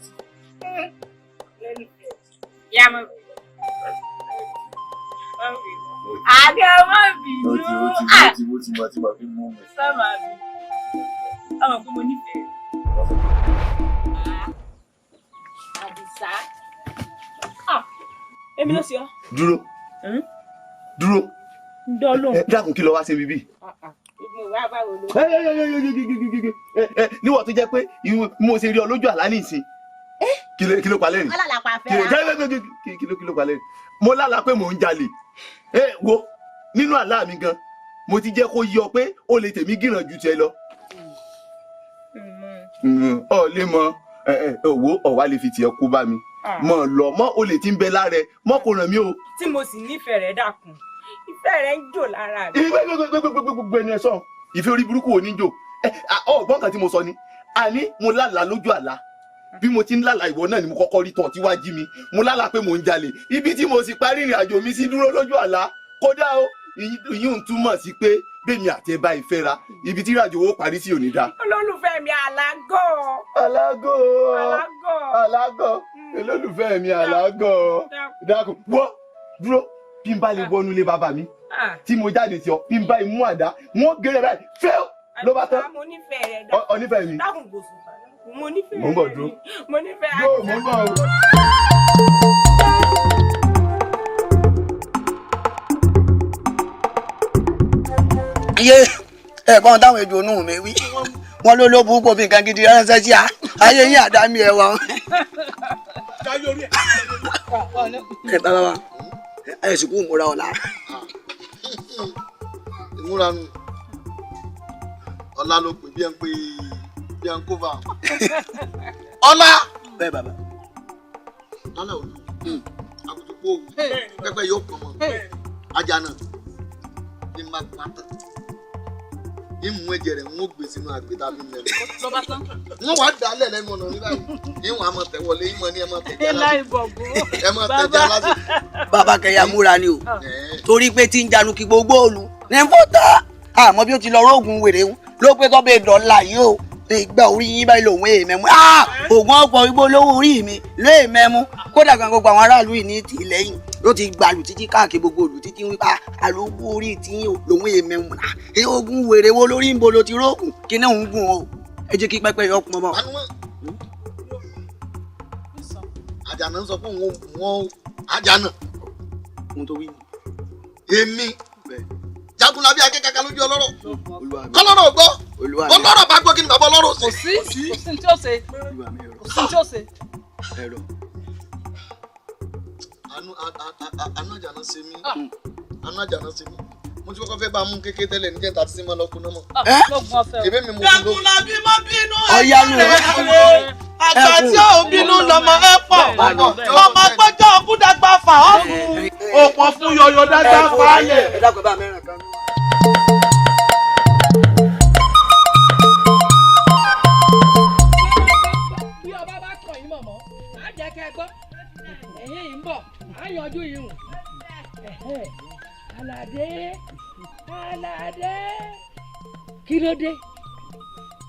àbí ọmọ bínú. mo ti mọ̀ fi mú mi. sábà mi ọmọ pé mo nífẹ̀ẹ́. àdìsá. èmi ló ṣe ọ. dúró. dọ́lọ́. dákun kí ló wá ṣe bíbí. níwọ̀n tó jẹ́ pé mo ṣe rí ọ lójú àlá nìsín kí ló palẹ̀ rí kí ló palẹ̀ rí mo lálàá pé mò ń jalè wo nínú àlá mi gan mo ti jẹ́ kó yí ọ pé o lè tèmi gìràn ju tiẹ̀ lọ ọ lè mọ owó ọ̀wá lè fi tiẹ̀ kó bá mi mọ̀ lọ mọ́ o lè ti ń bẹ lára ẹ mọ́ kò ràn mí o. tí mo sì nífẹ̀ẹ́ rẹ̀ dákun ìfẹ́ rẹ̀ ń jò lára mi. gbogbo ẹni ẹ sọ ìfẹ́ orí burúkú ò ní jò ọgbọ́n kan tí mo sọ ni àní mo lálàá lójú àlá bí mo ti ń lálàá ìwọ náà ni mo kọ́kọ́ rí tán tí wàá jí mi mo lálàá pé mò ń jalè ibi tí mo sì parí ìrìn àjò mi sí dúró lójú àlá kódà o ìyún túmọ̀ sí pé bẹ́ẹ̀ni àti ẹ bá ìfẹ́ ra ibi tí ìrìn àjò owó parí sí ò ní dá. olólùfẹ́ mi alágọ̀. olólùfẹ́ mi alágọ̀ dákun wọ́ dúró bí n bá lè wọnú ilé bàbá mi tí mo jáde sí ọ bí n bá imú àdá wọn gẹrẹ báyìí fẹ́ ló bá tán. mo nífẹ̀ẹ́ rẹ̀ dákun. ọ nífẹ̀ẹ́ mi. dákun kò sùn mo nífẹ̀ẹ́ rẹ̀. mo ń bọ̀ dúró. mo nífẹ̀ẹ́ àti. mo ń bọ̀ o. iye ẹ̀gbọ́n táwọn èdè onú mi wí wọn ló ló burúkú fi nǹkan gidi ránṣẹ́ sí a ayé yín àdámì ẹ̀ wá. ẹ bàbá wa ẹ sì kú ìmúra ọ̀la. ìmúra nu ọ̀la ló pè bí ẹ ń pè biankova ọlá bẹ́ẹ̀ bàbá lálẹ́ òní akutuku owu pẹ́pẹ́ yóò pọ̀ mọ́ ajana ní ma pátá ìmú ẹ̀jẹ̀ rẹ̀ ń gbé sínú àgbéta bí mẹ́rin wọ́n wá dalẹ̀ lẹ́nu ọ̀nà ní báyìí ìwọ̀n àmọ̀ tẹ̀wọlé ìmọ̀ ní ẹ̀mọ̀ tẹ̀jẹ̀ aláṣẹ bàbá kẹyà múra ni o torí pé tí ń janu kí gbogbo òlu ní fọ́tà àmọ́ bí ó ti lọ rọ́ọ̀gùn wèrè ń ló pé kọ́ bẹ́ẹ̀ dọ́là yìí o ìgbà orí yín báyìí lòun èèmẹ́mú oògùn ọ̀pọ̀ igbó lówó orí mi ló èèmẹ́mú kódà kan gbogbo àwọn aráàlú yìí ní ti lẹ́yìn ló ti gbàlù títí káàkiri gbogbo òlù títí wípé àlòkù orí tiyín lòun èèmẹ́mú oògùn wèrè wo lórí ń bo lo ti róògùn kí ní òun gùn o ẹ jẹ́ kí pẹ́pẹ́ yọ pọn mọ́. àjànà ń sọ fún wọn àjànà ohun tó wí èmi jagunlabi akẹ́kọ̀ọ́ lójú ọlọ́rọ̀ kọ́lọ́rọ̀ gbọ́ ọlọ́rọ̀ bá gbọ́ kí ni bàbá ọlọ́rọ̀ ṣe. kò sí tí ó ṣe kò sí tí ó ṣe. àánú àjànà ṣe mí àánú àjànà ṣe mí mo ti kọ́kọ́ fẹ́ bá a mú kékeré tẹ́lẹ̀ ní jẹ́ta tí mo lọ kú náà mọ̀. èmi mi mo kú lóko. jagunlabi má bínú ọ̀yá nù àgbà tí ò bínú lọmọ ẹ pọ̀ ọmọ gbọ́jọ́ kúdàgbà fà ọ́ òpó fún yọyọ dáadáa fàálẹ̀. bí ọba bá kàn yín mọ̀mọ́ á jẹ́ kẹ́ ẹ gbọ́ ẹ̀yìn yìí ń bọ̀ á yanjú yìí hùn. Aládé Aládé kí ló dé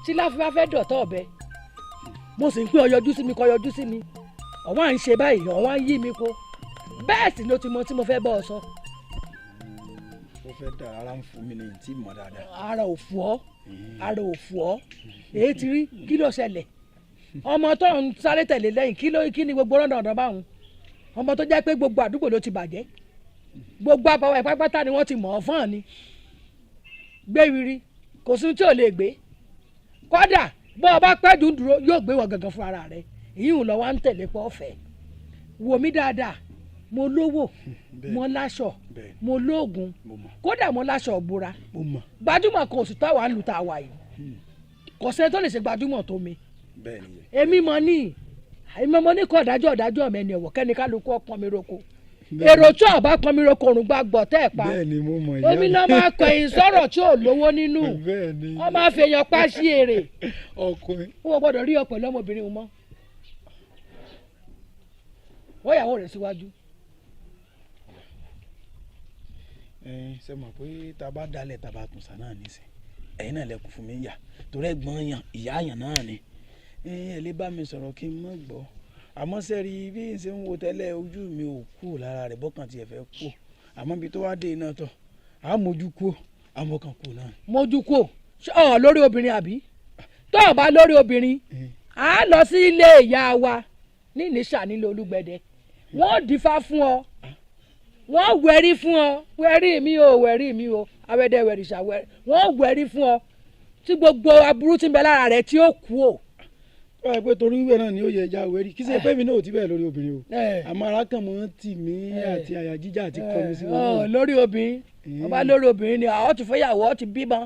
tí láfi bá fẹ́ dọ̀tọ̀ ọ̀bẹ mo sì ń pín ọyọjú sí mi kọ yọjú sí mi ọ̀wọ́n à ń ṣe báyìí ọ̀wọ́n á yí mi kó bẹ́ẹ̀ sì ló ti mọ tí mo fẹ́ bọ́ ọ sọ. ó fẹ́ dà ara ń fún mi ní tí mọ̀ dáadáa. ara ò fù ọ́ ara ò fù ọ́ èyí ti rí kí ló ṣẹlẹ̀ ọmọ tó ń sáré tẹ̀lé lẹ́yìn kí ni gbogbo rọ́nà ọ̀dọ́ báwọn ọmọ tó jẹ́ pé gbogbo àdúgbò ló ti bàjẹ́ gbogbo àbáwọ̀ ìpápátá ni wọ́n ti mọ̀ ọ́ fún ọ ni gbé riri kò sí tí ò lè gbé kódà bó o bá pẹ́ dúró yóò gbé wọ gangan fún ara rẹ ìyún lọ wá ń tẹ̀lé pọ̀ ọ̀fẹ́ wò mí dáadáa mo lówó mo láṣọ mo lóògùn kódà mo láṣọ òbúra gbajúmọ̀ kan oṣù táwa ń lu táwa yìí kò sẹ́ni tó lè ṣe gbajúmọ̀ tó mi èmi mọ̀ ní kọ́ ọ̀dájọ́ mẹ́ni ọ̀wọ̀ kẹ́ni kálukú ọpọ́n mi roko èrò tí ọba pọn mi roko òrùn gba gbọ tẹ ẹ pa omi náà máa kọyìn sọ̀rọ̀ tí ò lówó nínú wọn máa fèèyàn pa sí èrè wọn gbọ́dọ̀ rí ọ̀pọ̀ lọ́mọbìnrin mọ́ wọ́n yàwó rẹ̀ síwájú. ṣe mọ̀ pé tá a bá dalẹ̀ tá a bá tún sá náà nísìn ẹ̀yin náà lẹ́kùn fún mi yà torí ẹ̀gbọ́n yàn ìyá yàn náà ni ẹ lè bá mi sọ̀rọ̀ kí n mọ̀ gbọ́ àmọ́ sẹ́rí bí n ṣe ń wo tẹ́lẹ̀ ojú mi ò kú lára rẹ̀ bọ́kàn tiẹ̀ fẹ́ kú àmọ́ ibi tó wá dé iná tọ̀ á mójú kú àmọ́ kan kú náà. mójú kú ọ lórí obìnrin àbí tó o bá lórí obìnrin á lọ sí ilé ìyá wa ní ìníṣà nílé Olúgbẹ̀dẹ wọ́n dífá fún ọ wọ́n wẹ̀rí fún ọ wẹ̀rí mi o awẹ́dẹ́ wẹ̀rìṣà wọ́n wẹ̀rí fún ọ tí gbogbo aburú ti ń bẹ lára rẹ̀ tí ó kú o. báyìí pé torí wíwẹ̀ náà ni ó yẹ ẹja wẹ̀rí kí ṣe pé mi náà ò ti bẹ́ẹ̀ lórí obìnrin o àmọ́ ara kan mọ́ tì mí àti àyà jíjà àti kọ́mi sí wọn. lórí obìnrin ọba lórí obìnrin ni àwọn ti fẹ́yàwó ọ ti bímọ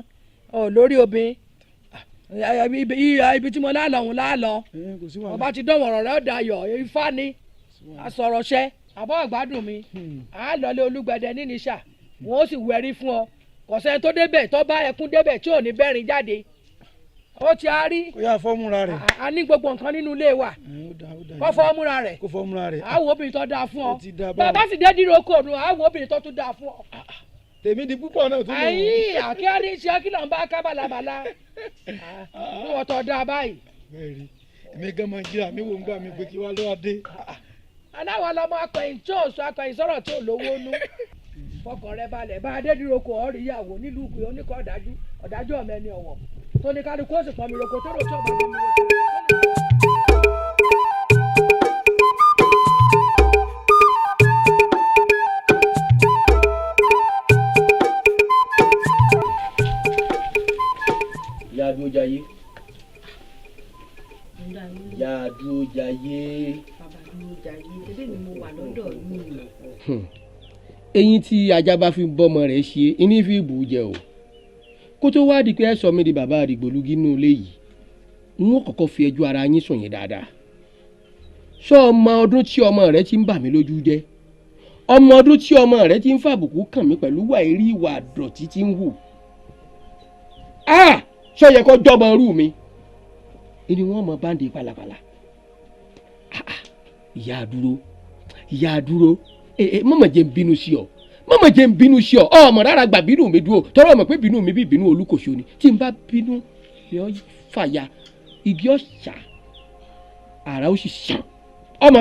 lórí obìnrin ibi tí mo lálọ́ òun lálọ́ ọba ti dánwò ọ̀rọ̀ rẹ̀ ó dayọ̀ ifá ni asọ̀rọ̀ṣẹ́ àbọ̀ ọ̀gbádùn mi à á lọlé Olúgbẹ̀dẹ ní Ìníṣà wọn ó sì wẹ̀rí fún ọ kọ̀sẹ́ tó débẹ̀ tó bá ẹkún débẹ̀ tí ò ní bẹ́rin jáde ó ti a rí. kó yà fọ́ọ̀mùra rẹ̀. a ní gbogbo nǹkan nínú ilé wa kó fọ́ọ̀mùra rẹ̀. kó fọ́ọ̀mùra rẹ̀. àwọn obìnrin tó dáa fún ọ bàbá sì dé dírò kòòdù àwọn obìnrin tó tún dáa fún ọ. tèmi di púpọ̀ náà tó lò. ayi àkíyàrí ṣe kí ló ń bá kábàlàbàlà ní wọ́n tó dáa báyìí. bẹ́ẹ̀ni èmi gan máa jíra mi wò ń gbà mí pé kí wàá lọ́wọ́ dé. aláwọ̀ lọmọ akọ̀yìn tí ò sọ akọ̀yìn sọ̀rọ̀ tí ò lówó nú fọkàn rẹ balẹ̀ bá adé dírò kò ọ̀rí ìyàwó nílùú ìgbé oníkọ̀ ọ̀dájú ọ̀mẹ́ni ọ̀wọ̀ tó ní kálukú ó sì pọn mi roko tó lò tí ọba mi roko. Ìyá Durojaiye. Ìyá Durojaiye. Bàbá Durojaiye tẹ́lẹ̀ ni mo wà lọ́dọ̀ yìí. eyín tí ajá bá fi bọ́mọ rẹ̀ ṣe iní fi bù ú jẹ o kó tó wá di pé ẹ sọ mí di bàbá àdìgbòlugi nínú ilé yìí n ó kọ́kọ́ fi ẹjọ́ ara yín sùn yín dáadáa sọ ọmọ ọdún tí ọmọ rẹ ti ń bà mí lójú jẹ́ ọmọ ọdún tí ọmọ rẹ ti ń fàbùkù kàn mí pẹ̀lú wàírí ìwà àdọ̀tí tí ń hù sọ yẹ kó jọmọ rú mi ni wọ́n mọ báńdì pàlàpàlà ìyá àdúró mọ̀mọ̀ jẹ́ ń bínú sí ọ mọ̀mọ̀ jẹ́ ń bínú sí ọ ọmọ rárá gbà bínú mi dúró tọrọ ọmọ pé bínú mi bí bínú olúkòso ni tí n bá bínú ni ọ fàya igi ọ̀sà àrà ó sì sàn ọmọ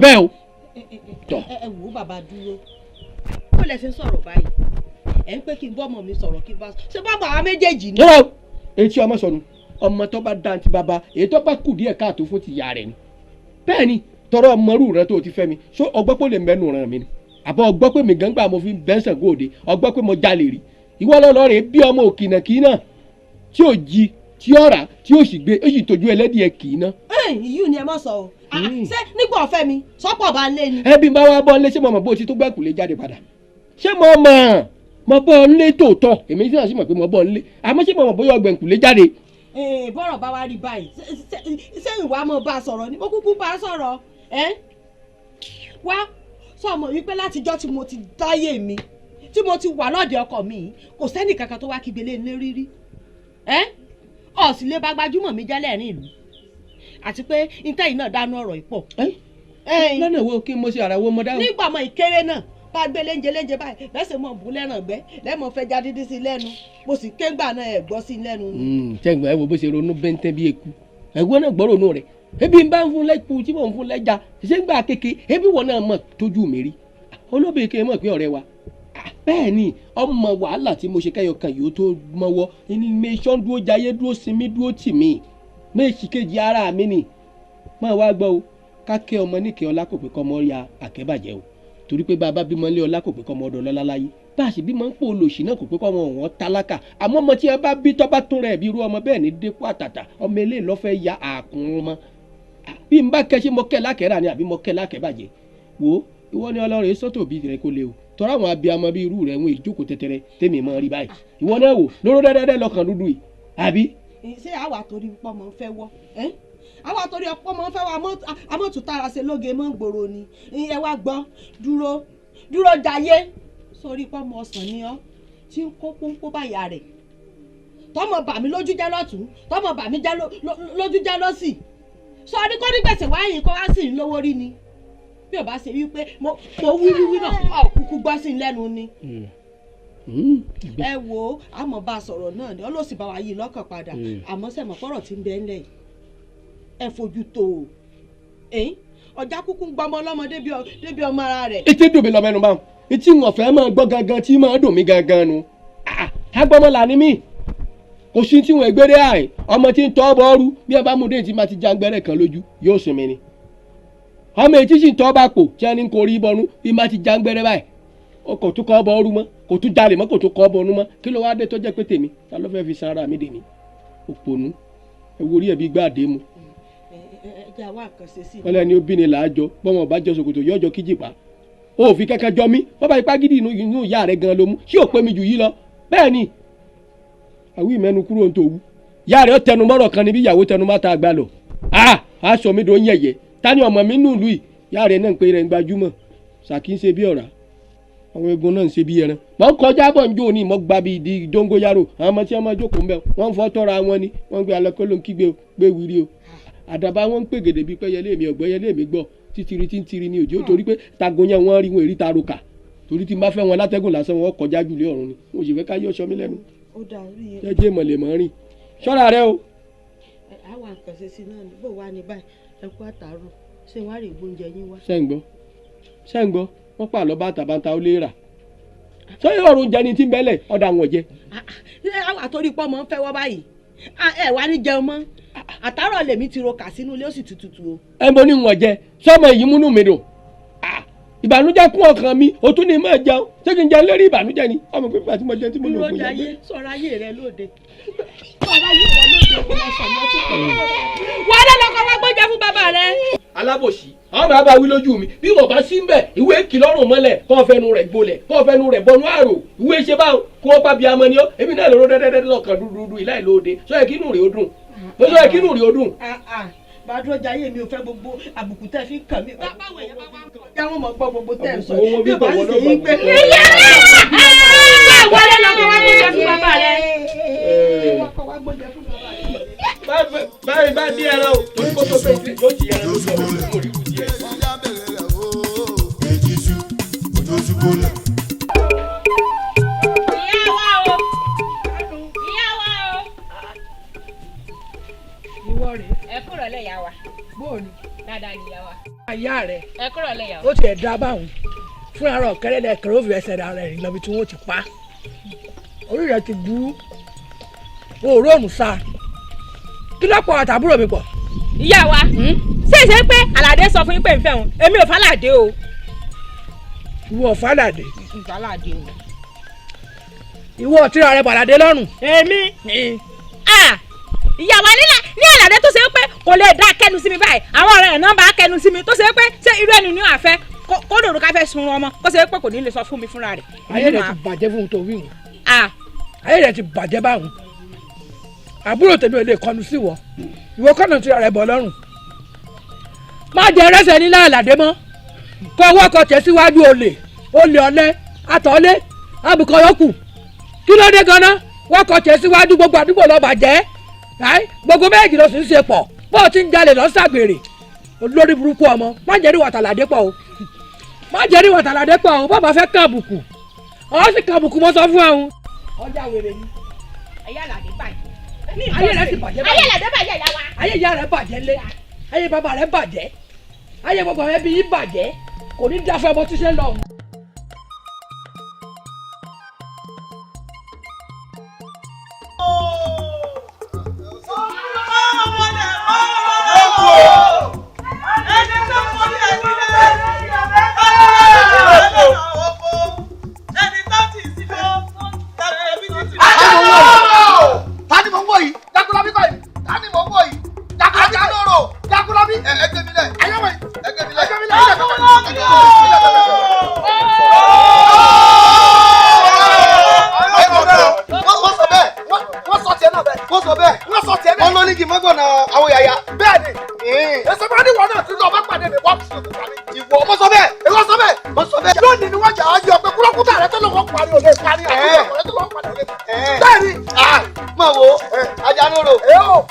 bẹ́ẹ̀ o tọ. ẹ wò ó bàbá dúró ó lẹ ṣe sọ̀rọ̀ báyìí ẹ ń pé kí n bọ́ ọmọ mi sọ̀rọ̀ kí n bá ṣe bá bàbá méjèèjì ni. yọrọ etí ọmọ sọnù ọmọ tó bá dáńtì bàbá èyí tó bá kù díẹ̀ káàtó fún ti ìyá rẹ̀ ni bẹ́ẹ̀ ni tọrọ ọmọrú rẹ tó ti fẹ́ mi so ọgbọ́ pé ó lè mẹ́nu ràn mí ni àbọ̀ ọgbọ́ pé mi gángbà mo fi bẹ́ńsàn góòdè ọgbọ́ pé mo jalè rí ìwọ lọ́lọ́rẹ̀ bí ọmọ òkìnàkìnà tí ò jí tí ó rà tí ó sì gbé ó sì tójú ẹlẹ́dìẹ kìínà. ìyú ni ẹ mọ̀ sọ o ṣé nígbà ọ̀fẹ́ mi sọ́pọ̀ bá ń lé ni. ẹbí bá wá bọ́ ń lé ṣé mo mọ̀ bó ti tó gbẹ́kùlé jáde padà ṣé mo bọ́ ń lé tòótọ́ èmi sì náà sì mọ̀ pé mo bọ́ ń lé àmọ́ ṣé mo mọ̀ bóyá ọgbẹ̀kùlé jáde. bọ́rọ̀ bá wá rí báyìí ṣé ìwà mọ̀ bá a sọ̀rọ̀ ni mo kúkú bá a sọ̀rọ̀ wá sọmọ wípé látijọ́ tí mo ti dáyé mi tí mo ti wà lọ́dẹ ọkọ mi kò sẹ́nì kankan tó wá kígbélé ní rírí ọ̀sìn lè bá gbajúmọ̀ mi jẹ́lẹ̀ ní ìlú àti pé intẹ́yìn náà dánú ọ̀rọ̀ ìpọ̀. lọ́nà wo kí mo ṣe ara wo mo dáhùn. nígbà ọmọ ìkéré náà bá gbé léńjẹ báyìí lẹ́sẹ̀ mọ̀ bú lẹ́ràn gbẹ́ lẹ́mọ̀ fẹ́ já dídí sí lẹ́nu mo sì ké gbà náà ẹ̀ gbọ́ sí lẹ́nu. tẹ́gbọ̀n ẹ wo bó ṣe ronú bẹ́ńtẹ́ bí eku ẹ̀gbọ́n náà gbọ́ ronú rẹ̀ ebi ń bá ń fún lẹ́kùn tí mò ń fún lẹ́jà ṣé ń gbà kéke ebi wọn náà mọ̀ tójú mi rí olóbìnrin kì í mọ̀ pé ọ̀rẹ́ wa bẹ́ẹ̀ ni ọmọ wàhálà tí mo ṣe kẹ́yọ̀ kan yìí ó tó mọ́wọ́ ẹni mẹ́sàn dúró jayé dúró sinmi dúró tì mí méjì kejì ara mi ni máa wá gbọ́ o kákẹ́ ọmọ níkẹ́ ọlá kò pé kọ́ ọmọ ya àkẹ́bàjẹ́ o torí pé bàbá bímọ lé ọlá kò pé kọ́ ọmọ ọdọ lọ́lá láyé bá a sì bímọ ń pò olòṣì náà kò pé kọ́ ọmọ wọn tálákà àmọ́ ọmọ tí ẹ bá bí tọ́ bá tún rẹ̀ bí irú ọmọ bẹ́ẹ̀ ní dépò àtàtà ọmọ eléyìí lọ́fẹ́ ya àkùn ọmọ bí n bá kẹ́ ṣe mọ́ kẹ́ lákẹ́rà ni àbí mọ́ kẹ́ lákẹ́bàjẹ́ wo ìwọ ni ọlọ́run sọ́tò bí rẹ kó lé o tọ́ra àwọn abiyamọ bíi irú rẹ̀ ń ìjókòó tẹ́tẹ́rẹ́ tèmi mọ́ rí báyìí ìwọ náà wò lóró dẹ́dẹ́dẹ́ lọ́kàn dúdú yìí àbí. ṣé àwa torí pọ́mọ fẹ́ wọ́ àwa torí pọ́mọ fẹ́ wọ́ amótútàrà ṣe lóge mọ́ gbòòrò ni ẹ wá gbọ́ Durojaiye sórí pọ́mọ ọ̀sán ni ọ́ tí ń kó pọ́npọ́ báyà rẹ̀ tọmọ bà mí lójú jẹ́ lọ́tún tọmọ bà mí lójú jẹ́ lọ́sì sọ ní kó ní gbèsè wáyé kó wá sí lówó rí ni bí o bá ṣe wípé mo wíwí náà kúkú gbọ́ sí lẹ́nu ni. ẹ wo àmọ́ bá a sọ̀rọ̀ náà ni ọlọ́sìn bá wa yí lọ́kàn padà àmọ́ sẹ̀mọ̀ pọ̀rọ̀ tí ń bẹ ńlẹ̀ yìí ẹ fojú tó o ọjà kúkú ń gbọmọ ọlọ́mọ débi ọmọ ara rẹ̀. etí dùn mí lọ mẹ́nu báwọn etí ń ọ̀fẹ́ máa gbọ́ gangan tí máa dùn mí gangan nu agbọ́mọ là ní mí kò sí tí wọn gbére àì ọmọ tí ń tọ́ bọ́ọ̀rù bí ẹ bá mú dé tí máa ti jangbẹ́rẹ́ kan lójú yóò sinmi ni ọmọ ètí sì ń tọ́ bá pò tí wọ́n ní kò rí bọ́nú bí má ti jangbẹ́rẹ́ báyìí kò tún kọ́ bọ́ọ̀rù mọ́ kò tún jalè mọ́ kò tún kọ́ bọ́ọ̀nù mọ́ kí ló wá dé tó jẹ́ pé tèmi ta ló fẹ́ fi san ara mi dè mí òpònú ẹ wo orí ẹ̀ bí gbáàdé mu. wọ́n lẹ́ni obìnrin là á jọ bọ́mọ ọba jọ ṣòkòtò yọjọ kíjìpá ó fi kẹ́kẹ́ jọ mí bọ́bá ipá gidi inú ìyá rẹ̀ gan ló mú ṣé ò pé mi jù yí lọ bẹ́ẹ̀ ni àwí mẹ́nu kúrò ń tó wú ìyá rẹ̀ ó tẹnu mọ́rọ̀ kan níbi ìyàwó tẹnu má ta àgbà lọ aṣọ mi dò ń yẹ̀yẹ́ tani ọmọ mi nù lùi ìyá rẹ̀ náà ń pe rẹ̀ ń gbajúmọ̀ ṣàkí ń ṣe bí ọ̀rá àwọn egun náà ń ṣe bí ẹran mọ̀ ń kọjá bọ̀ ń jó ní mọ̀ gba bíi di dóngóyárò àwọn ọmọ tí wọ́n máa jókòó ń bẹ̀ wọ́n ń fọ́ tọ́ra wọn ni wọ́n ń gbé alọ́kọ́ ló ń kígbe gbé wíri o àdàbà wọn ń pè gèdè bíi pé yẹlé mi ọ̀gbẹ́ yẹlé mi gbọ́ títiri tí ń tiri ní òjò torí pé tagun yẹn wọ́n rí wọn èrí taroka torí tí n bá fẹ́ wọn látẹ́gùn lásán wọn kọjá jùlé ọ̀run ni mo sì fẹ́ ká yọ ọṣọ mi lẹ́nu jẹ́jẹ́ mọ̀lẹ́mọ̀ rìn ṣọ́ra rẹ o. àwọn àkànṣe sí náà bó wà ní báyìí ẹ kú àtàrọ ṣé wàá rí ìgbóúnjẹ yín wá. ṣẹ́ǹgbọ́ wọ́n pa àlọ́ bàtàbàtà ó lè rà ṣé ọ̀rọ̀ oúnjẹ ni tí ń bẹ́lẹ̀ ọ̀dà àwọn jẹ. àwọn àtòrí pọ́ mọ́ ń fẹ́ wọ́ báyìí ẹ wá ní jẹun mọ́ àtàrọ̀ lèmi ti ro kà sínú ilé ó sì tutù o. ẹ mo ní wọn jẹ sọmọ èyí múnú mi dùn ìbànújẹ́ kún ọkàn mi o tún ní mọ jẹun ṣé kí n jẹun lórí ìbànújẹ́ ni ọmọ pé pàtí mo jẹun tí mo lò fún yàgbé. sọ̀rọ̀ ayé rẹ lóde sọ̀rọ̀ ayé rẹ lóde kò lọ sọ̀rọ̀ ọtí kò lọ. wà á lọ́kọ̀ wá gbọ́njẹ fún bàbá rẹ. alábòsí àwọn bàbá wí lójú mi bí wọn bá sí ń bẹ ìwé kìlọ́rùn mọ́lẹ̀ kọ́ fẹnu rẹ̀ gbolẹ̀ kọ́ fẹnu rẹ̀ bọnú àrò ìwé ṣe báwọn kó o pa bí amọ ni ó èmi náà lọ́rọ́ dẹ́dẹ́dẹ́ lọ́kàn dúdú ìláì lóde sọ yẹ kí inú rẹ̀ ó dùn mo sọ kí inú rí o dùn. Durojaiye mi ò fẹ́ gbogbo àbùkù tẹ́ fi ń kàn mí. báwo yẹn bá wà ń kọ́ jáwọ́ mọ̀ gbọ́ gbogbo tẹ́ ẹ̀ sọ bí o bá sì ṣe yín pé. wọlé lọ́kọ́ wá gbọ́dọ̀ fún bàbá rẹ̀. báyìí bá bí ẹran o torí kó tó fẹ́ yóò jí ẹran lójú ọ̀rọ̀ lórí ìlú díẹ̀. ẹ kúrò lẹ́yà wa. bóòlù. dáadáa ni ìyá wa. àyà rẹ̀. ẹ kúrò lẹ́yà wa. ó ti ẹ̀ dá báwọn fún ara ọ̀kẹ́rẹ́ lẹ́ẹ̀kẹ́rẹ́ ó fi ẹsẹ̀ ra rẹ̀ lọ́bi tí wọ́n ti pa orí rẹ̀ ti burú òróòrùn sá kí ló pọ̀ àtàbúrò mi pọ̀. ìyá wa ṣé ìṣe pé Àlàdé sọ fún yín pé ń fẹ́ òun èmi ò fàlàdé o. ìwọ ò fàlàdé. ìfàlàdé o. ìwọ ò tíra rẹ bàlàdé lọ́rùn. èmi. ìyá wa ní Àlàdé tó ṣe pé kò lè dá kẹnu sí mi báyìí àwọn ọ̀rẹ́ ẹ̀ náà bá kẹnu sí mi tó ṣe pé ṣé irú ẹni ní àfẹ́ kó dòdò ká fẹ́ sun ọmọ kó ṣe pé kò ní lè sọ fún mi fúnra rẹ̀. ayé rẹ ti bàjẹ́ fún un tó wí wọn. ayé rẹ ti bàjẹ́ báwọn àbúrò tèmi ò lè kọnu sí wọ ìwọ kọ́nà tí ara ẹ̀ bọ̀ lọ́rùn má jẹ rẹ́sẹ̀ nílá Àlàdé mọ́ kó owó ọkọ̀ tẹ̀ síwájú olè ọ̀lẹ àtọ̀ọ́lé àbùkọ́ yọkù kí ló dé gan-an wọ́n kọ̀ tẹ̀ síwájú gbogbo àdúgbò lọ́ọ́ bàjẹ́ gbogbo méjì ló sì ń ṣe pọ̀ bó o ti ń jalè lọ ṣàgbèrè olórí burúkú ọmọ má jẹ́ rí wàtàlàdé pọ̀ o má jẹ́ rí wàtàlàdé pọ̀ o bàbá fẹ́ kàbùkù ọ̀ sì kàbùkù mọ́ sọ fún àwọn. ọjà wèrè ni. ayé Àlàdé bàjẹ́. ayé rẹ ti bàjẹ́ báyìí. ayé Àlàdé bàjẹ́ ìyá wa. ayé ìyá rẹ bàjẹ́ lé ayé bàbá rẹ bàjẹ́ ayé gbogbo àwọn ẹbí yìí bàjẹ́ kò ní dáfẹ́ bó ti ṣe ń lọ. Tani mo ń wò yìí? Jakulabi kọ́ yìí. Tani mo ń wò yìí? Jakulabi. Jakulabi. Ẹgbẹ́ mi lẹ̀. Ayọ́mọ̀ yìí. Ẹgbẹ́ mi lẹ̀. Ẹgbẹ́ mi lẹ̀. Wọ́n sọ bẹ́ẹ̀. Wọ́n sọ tiẹ̀ náà bẹ́ẹ̀. Wọ́n sọ bẹ́ẹ̀. Wọ́n sọ tiẹ̀ bẹ́ẹ̀. Wọ́n lọ ní kí n mọ́gbọ̀n náà àwọn yàyà. Bẹ́ẹ̀ni. Èso bá ní wọn náà ti lọ bá pàdé mi wọ́n fi ìwọ. Wọ́n sọ bẹ́ẹ̀. Wọ́n sọ bẹ́ẹ̀. Wọ́n sọ bẹ́ẹ̀. Lónìí ni wọ́n jà á yọ pé kúrọ́kútà rẹ tó lọ́wọ́ parí òde parí àkúrẹ́ rẹ tó lọ́wọ́ parí òde. Bẹ́ẹ̀ni. Mọ̀ wo Ajanaku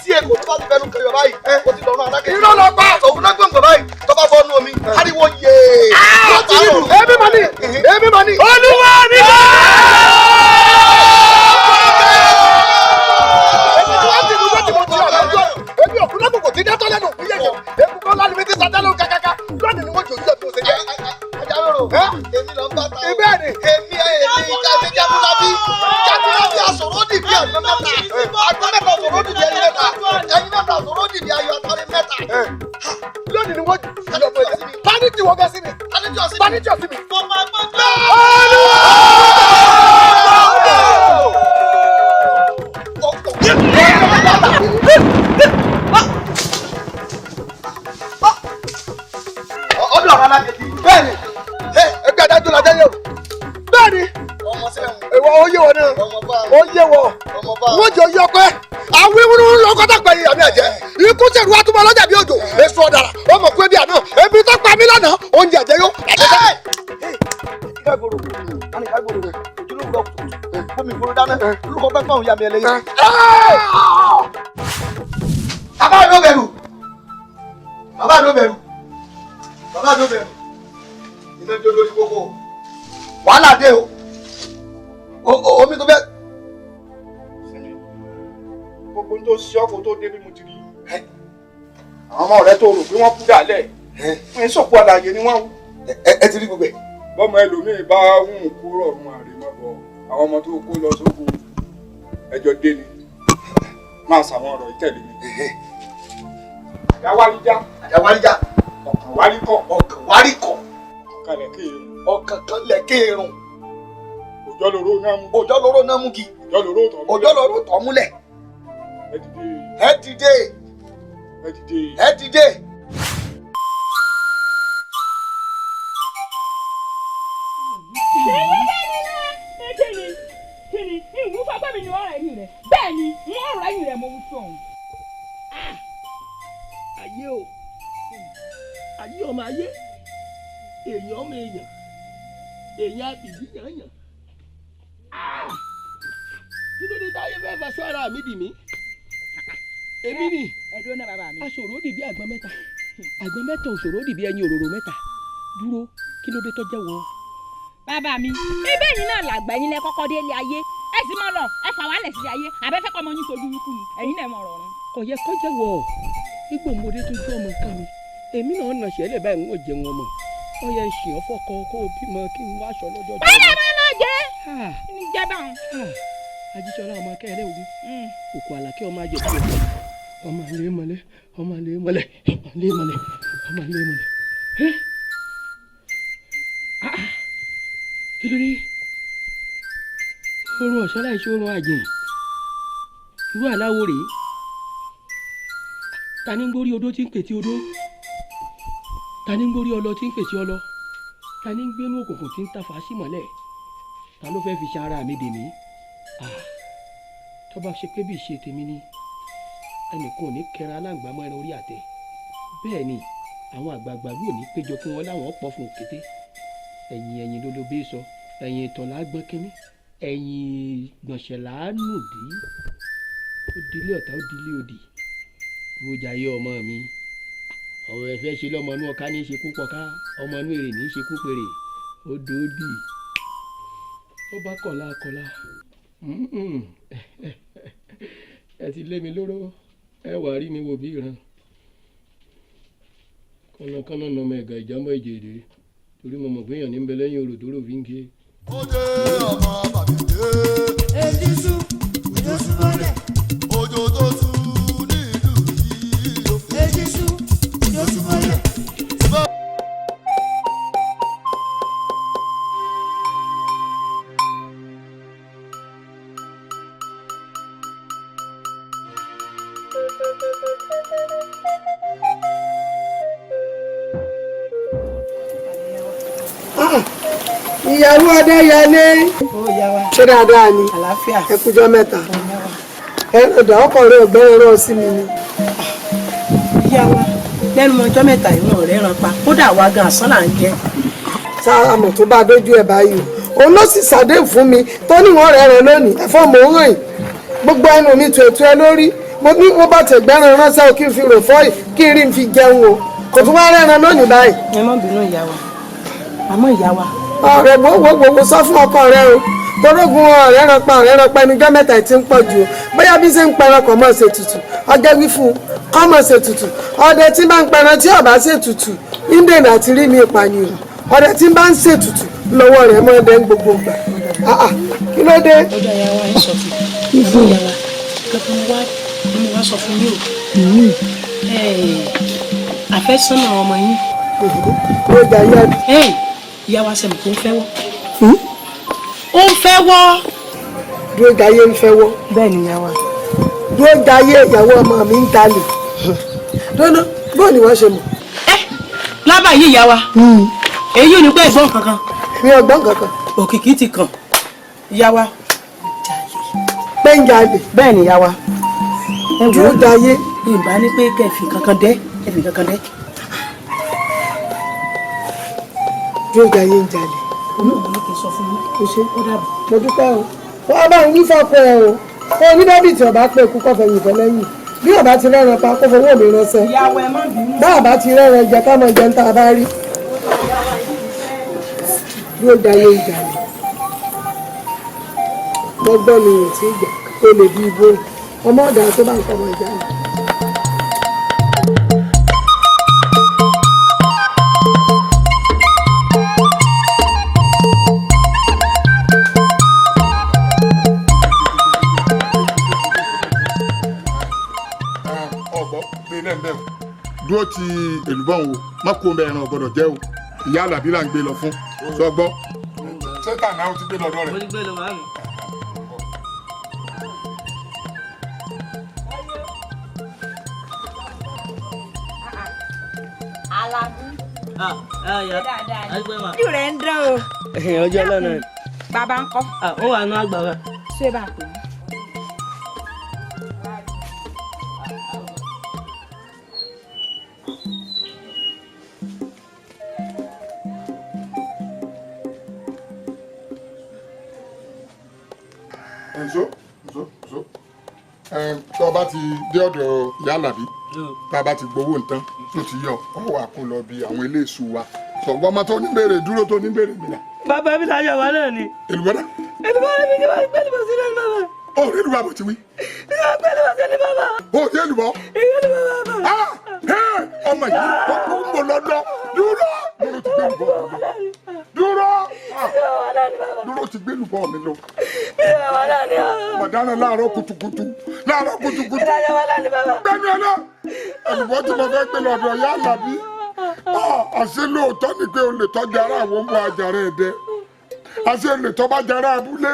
tí èkó tó bá ti fẹnu kiri bàbá yìí o ti lọ́nà adákẹ́. Irọ́ lọ pa òun náà gbọ̀ngàn báyìí tó bá bọ́ọ̀nù omi ariwo yé. Wọ́n ti rí dùn. Èmi mọ̀ ní. Èmi mọ̀ ní. Olúwa mi bá. Èmi òkú náà kò tí dẹ́tọ́ lẹ́nu ìyẹ́yẹ́. Èmi kọ́ lálẹ́ mi ti sàtẹ́lẹ̀ kàkàkà. Lónìí ni wọ́n jòjú ẹ̀ bí o ṣe jẹ́. Ajanaku èmi lọ ń bá ta. Ìbéèrè. Èmi Jakulabi. Jakulabi asọ̀rọ̀ dì bí àgbẹ̀ mẹ́ta. Àgbẹ̀ mẹ́ta sọ̀rọ̀ dì bí ẹyin mẹ́ta. Ẹyin mẹ́ta sọ̀rọ̀ dì bí ayọ̀ àtàrí mẹ́ta. Lónìí ni wọ́n jù sílẹ̀ fún ẹ̀. Tani tí wọ́n gẹ́ sí mi. Tani tí ọ̀ sí mi. Mo máa gbọ́ tó. Ọdún ọ̀rọ̀ alágẹ̀dì. Bẹ́ẹ̀ni, ẹgbẹ́ adájọ́ la jẹ́ yẹ̀ o. Bẹ́ẹ̀ni, ìwọ ó yé wọ náà, ó yé wọ. Wọ́n jẹ́ oyé ọpẹ́, àwọn ìwúrú lọ́kọ́ tó gbẹ̀yìn àmì ẹ̀jẹ̀. Ikú ṣèlú atúmọ̀ lọ́jà bí òjò, èso ọ̀dàrà, ọmọ kú ẹbí àná, ebi tó pa mí lánàá, oúnjẹ ẹ̀jẹ̀ yó. Ìdágbòrò, àní ìdágbòrò rẹ̀, ojúlówó lọ fún mi ìgboro dáná, olùkọ́ pẹ́ pọ́n ìyá mi ẹlẹ́yìn. Bàbá mi ò bẹ̀rù, bàbá mi ò bẹ̀rù, bàbá mi ò bẹ̀rù, iná jó lórí kókó, wàhálà dé o, omi tó bẹ́. Gbogbo tó ṣe ọkọ̀ tó dé bí mo ti rí. Àwọn ọmọ rẹ tó rò pé wọ́n kú dálẹ̀. Wọ́n ń sọ̀kú àlàyé ni wọ́n wú. Ẹ ti rí gbogbo ẹ̀. Bọ́mọ ẹlòmíì bá ń kú rọ̀rùn àrèmọ́bọ̀ àwọn ọmọ tó kó lọ sóko ẹjọ́ dé ni máa ṣàwọn ọ̀rọ̀ ìtẹ̀lé mi. Àyáwáríjá. Àyáwáríjá. Ọ̀kàn wáríkọ̀. Ọ̀kàn wáríkọ̀. Ọ̀kàn lẹ̀kẹ́ irun. Ọ̀kàn kan lẹ̀kẹ́ irun. Òjò lóró náà mú. Òjò lóró náà mú kí. Òjò lóró tọ̀ múlẹ̀. Òjò lóró tọ̀ múlẹ̀. Ẹ dìde. Ẹ dìde. Ẹ dìde. Ẹ dìde. Kíni ìwú fọ́gbọ́n mi ni ọ̀rọ̀ ẹ̀yìn rẹ̀ bẹ́ẹ̀ ni wọ́n ọ̀rọ̀ ẹ̀yìn rẹ̀ mo wú sí ọ̀hún. ayé o ayé ọmọ ayé èèyàn ọmọ èèyàn àbìdí yànyàn kí ló dé táyé fẹ́ fà sọ ara mi dì mí èmi ni ẹ̀dùn náà bàbá mi. aṣòro dì bí àgbọn mẹ́ta òṣòro dì bí ẹyin òróró mẹ́ta dúró kí ló dé tó jẹ́ wọ. bàbá mi ibẹ̀ yìí náà làgbà yín lẹ kọ́kọ́ dé ilé ayé ẹ sì mọ lọ ẹ fà wálẹ̀ sí ayé àbẹ́fẹ́ kọ́ ọmọ yín sojú wíkú ni ẹ̀yin náà mọ̀ ọ̀rọ̀ run. kò yẹ kó jẹ́ wọ igbó mòde tó jẹ́ ọmọ nǹkan mi èmi náà nà ṣẹlẹ̀ báyìí ń wò jẹun ọmọ ọ yẹ ṣì ọ́ fọkọ kó o bímọ kí n wá aṣọ lọ́jọ́ tó. báyọ̀ máa lọ jẹ́ ní jẹ́bà wọn. ajíṣọlá ọmọ akẹ́rẹ́ ogun òkú àlàkẹ́ ọmọ ajẹ́ fún ọmọ àlè mọ́lẹ̀ ọmọ àlè mọ́lẹ̀ ọmọ àlè mọ́lẹ̀ kí ló dé oorun ọ̀sán láìsí oorun àjìn irú àláwo rèé ta ní ń gbórí odó tí ń pètè odó ta ní ń gbórí ọlọ tí ń pètè ọlọ ta ní ń gbénú òkùnkùn tí ń ta fàásì mọ́lẹ̀ ta ló fẹ́ fi ṣe ara mi dè mí tó bá ṣe pé bí ìṣe tèmi ni ẹnìkan ò ní kẹra aláǹgbá mọ́ ẹran orí àtẹ bẹ́ẹ̀ ni àwọn àgbààgbà ló ní péjọ kí wọ́n láwọn pọ̀ fún òkété ẹ̀yìn ló ló bẹ́ẹ̀ sọ ẹ̀yìn ìtàn lágbọ́n kínní ẹ̀yìn gbọ̀nsẹ̀ láánù dí ó dilé ọ̀tá ó dilé òdì Durojaiye ọmọ mi ọ̀rọ̀ ẹ̀fẹ́ ṣe lọ́mọ inú ọ̀ká ní í ṣe púpọ̀ ká ọmọ inú èrè ní í ṣe púpèrè ó dòódì ó bá kọ̀lá ẹ ti lé mi lóró ẹ wàá rí mi wò bí ìran kọ́nàkọ́nà nọmọ ẹ̀gà ìjàmbá ìjèdè torí mo mọ̀ pé èèyàn ní ń bẹ lẹ́yìn orò tó rò fi ń ké. ó dé ọmọ bàbí dé. èdè sùn òjò sùn mọ́lẹ̀. òjò tó sùn nílùú yìí. èdè sùn òjò sùn mọ́lẹ̀. ìyàwó Adéyẹlé ṣé dáadáa ni ẹ kújọ́ mẹ́ta ẹ̀rọ̀dà ọkọ rẹ ọ̀gbẹ́rẹ́ rọ sí mi ni. ìyá wa lẹ́nu ọjọ́ mẹ́ta ìwọ̀n ọ̀rẹ́ ran pa kódà wá gan àsán là ń jẹ́. sáà mọ̀ tó bá dójú ẹ̀ báyìí o òun ló sì ṣàdé fún mi tó níwọ̀n rẹ̀ rẹ̀ lónìí ẹ̀fọ́ mò ń rìn gbogbo ẹnu mi tù ètò ẹ lórí mo ní wọ́n bá tẹ̀gbẹ́ràn ránṣẹ́ o kí n fi rò fọ́ọ̀yì kí n rí n fi jẹun o kò tún wá rẹ́ran lónìí báyìí. ẹ má bínú ìyá wa àmọ́ ìyá wa. ọ̀rẹ́ wo sọ fún ọkọ rẹ o torógun ọ̀rẹ́ rán pa ẹnujọ́ mẹ́ta tí ń pọ̀ jù o bóyá bí ṣe ń pẹran kò mọ̀ ṣe tutù ọjọ́ wí fún un kọ́ mọ̀ ṣe tutù ọdẹ tí bá ń pẹran tí ọba ṣe tutù indian àti rí mi ìpànìyàn ọdẹ tí bá ń ṣe tutù lọ́wọ́ rẹ̀ mọ́ ọdẹ ń gbogbo gbà kí ló dé. ọjà ìyá wa ń sọ fún mi ìgbó ìyá wa kankan wá sọ fún mi o àfẹ́sọ́nà ọmọ yín. Durojaiye. ìyá wa sẹ́mi kò ń fẹ́ wọ́. ó ń fẹ́ wọ́. Durojaiye ń fẹ́ wọ́. bẹ́ẹ̀ ni ìyá wa. Durojaiye ìyàwó ọmọ mi ń talè. lọ́nà bó ni wọ́n ṣe mọ̀. lábàáyé ìyá wa. èyí ò ní pẹ́ ìgbọ́n kankan. mi ò gbọ́n kankan. òkìkí ti kàn ìyá wa. pé ń jalè. bẹ́ẹ̀ ni ìyá wa. Durojaiye. ìbá ní pé kẹfì kankan dẹ́ kẹfì kankan dẹ́. Durojaiye ń jalè. olóògùn ní kí n sọ fún mi. o ṣe ó dàbọ̀. mo dúpẹ́ o wọ́n bá ń wí fọ́pọ̀ ẹ o ó ní bẹ́bí tí ọba pé ikú kọfẹ́ yìí fẹ́ lẹ́yìn bí ọba ti rẹ́ran pa kó fowó mi ránṣẹ́. ìyàwó ẹ má bínú. bá ọba ti rẹ́ran jẹ ká mọ jẹ ń tá a bá rí. Durojaiye ń jalè. gbọ́gbọ́n mi ò tí ì gbà kó lè bí ibo ọmọ ọ̀dà tó bá ń kọ́ ọmọ ìjà mi. dúró ti èlùbọ́n o má kó bẹ ẹran ọ̀gbọ́dọ̀ jẹ́ o ìyá àlàbí là ń gbé lọ fún sọ gbọ́. ṣé tànà ó ti gbé lọ́dọ̀ rẹ̀. mo ti gbé lọ màámi. Alábí. dáadáa. ojú rẹ̀ ń dán o. ọjọ́ lọ́nà. bàbá ń kọ́. ó wà nù àgbàrá. ṣé bá a pè é. nso tó o bá ti dé ọ̀dọ̀ ìyá Àlàbí tá a bá ti gbowó nǹkan tó ti yọ ọ wà kó lọ bí àwọn ilé èṣù wa sọgbọ́n ọmọ tó ní béèrè dúró tó ní béèrè mi là. bàbá mi láyọ̀ wá náà ni. èlùbọ́dà. èlùbọ́dà mi ni wọ́n gbé lùbọ́ sílẹ̀ ní bàbá. ó rí èlùbọ́ àbọ̀ tí wí. ìyá gbé lùbọ́ sílẹ̀ ní bàbá. ó rí èlùbọ́. ìyá èlùbọ́ bàbá. ọmọ yìí ó kó ń bọ̀ lọ́dọ̀ dúró ti gbé lùbọ́ mi lọ. dúró ti gbé lùbọ́ mi lọ. mọ̀dánà láàárọ̀ kùtùkùtù. gbẹ́nu ẹ̀ náà èlùbọ́ tí mo fẹ́ gbé lọ́dọ̀ ìyá Àlàbí. àṣé lóòótọ́ ni pé o lè tọ́jú ara àwọn ọmọ àjàrà ẹ̀dẹ́. àṣé o lè tọ́ bá jara abúlé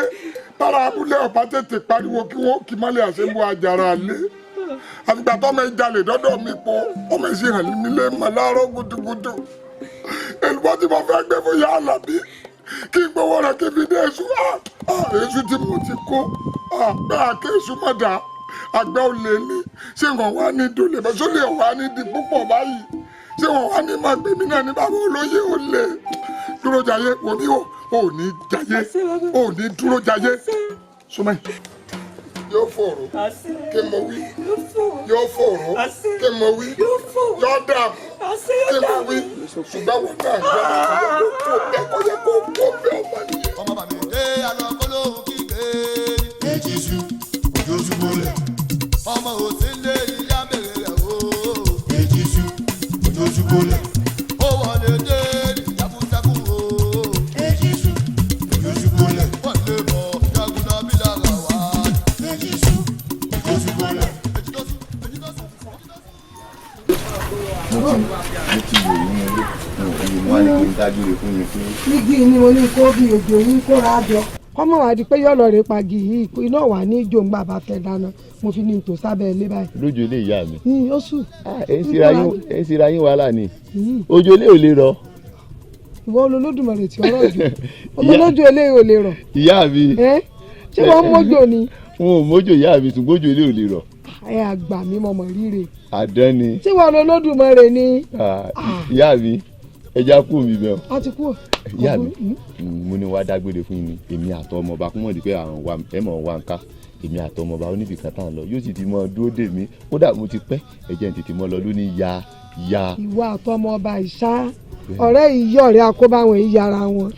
bára abúlé ọ̀pá tètè pariwo kí wọ́n kì mọ́lẹ̀ àṣẹ ń bọ́ àjàrà lé. àgbà tọ́mọ ìjalè dọ́dọ̀ mi pọ̀ ọmọ ìṣe hàn nílé mọ̀ láàárọ̀ gudugudu. èlùbọ́ tí mo fẹ́ gbé fún ìyá Àlàbí kí n gbowó rẹ̀ kí n fi dé èṣù. èṣù tí mo ti kó bẹ́ẹ̀ kí èṣù mọ̀ dá àgbà ò lè ní ṣé wọn wá ní dòlè bá sólè wá ní di púpọ̀ báyìí ṣé wọn wá ní máa gbé mi náà ní bàbá olóyè ò lè Durojaiye wò ní ò ní jayé ò ní Durojaiye súnmọ́ yóò fòrò kí mo wí yóò fòrò kí mo wí yóò dààmú kí mo wí ṣùgbọ́n wọn náà gbọ́ kó yẹ kó kó bẹ́ẹ̀ ọmọ nìyẹn. ọmọ bàbá mi dé alọ́kọ́lọ́ kíkẹ́ èjì sùn ojú oṣù bọ́lẹ̀ ọmọ òsínlé ìyá bèrè rẹ̀ o èjì sùn ojú oṣù bọ́lẹ̀ ó wọlé dé ìjákújákú o èjì sùn ojú oṣù bọ́lẹ̀ wọlé bọ̀ jagunna bí lára wá èjì sùn ojú oṣù bọ́lẹ̀ èjì tó sùn èjì tó sùn. mo ti wò ní ilé mo wá ní kí n dágbére fún mi pé. nígi ni mo ní kó bí òjò ń kóra jọ kọ́mọ wá di pé yọ̀lọ̀ rẹ̀ pagi yìí iná wà ní jòǹgbà bá fẹ́ dáná mo fi ní tò sábẹ́ ilé báyìí. lójú ilé ìyá mi. ó sùn. ẹ ń ṣera yín wàhálà ni ojú ilé ò lè rọ. ìwọ Olódùmarè tí ọ̀rọ̀ jù olójú ilé ò lè rọ. ìyá mi. ṣé wọ́n mójò ni. wọn ò mójò ìyá mi ṣùgbọ́n ojú ilé ò lè rọ. ẹ àgbà mi mọ̀mọ́ ríre. àdán ni. ṣé wọ́n Olódùmarè ni. ìyá mi ẹja kú mi bẹ́ẹ̀. a ti kú. ìyá mi mo ní wàá dágbére fún yín èmi àtọ ọmọọba kún mọ̀ ní pé àwọn wa ẹ mọ̀ wá ń ká èmi àtọ ọmọọba oníbìkan tá à ń lọ yóò sì ti mọ dúró dè mí kódà mo ti pẹ́ ẹ̀jẹ̀ ń tètè mọ́ lọ lónìí ya. ìwà àtọ ọmọọba ìṣá ọ̀rẹ́ ìyá ọ̀rẹ́ akóbáwọn ìyára wọn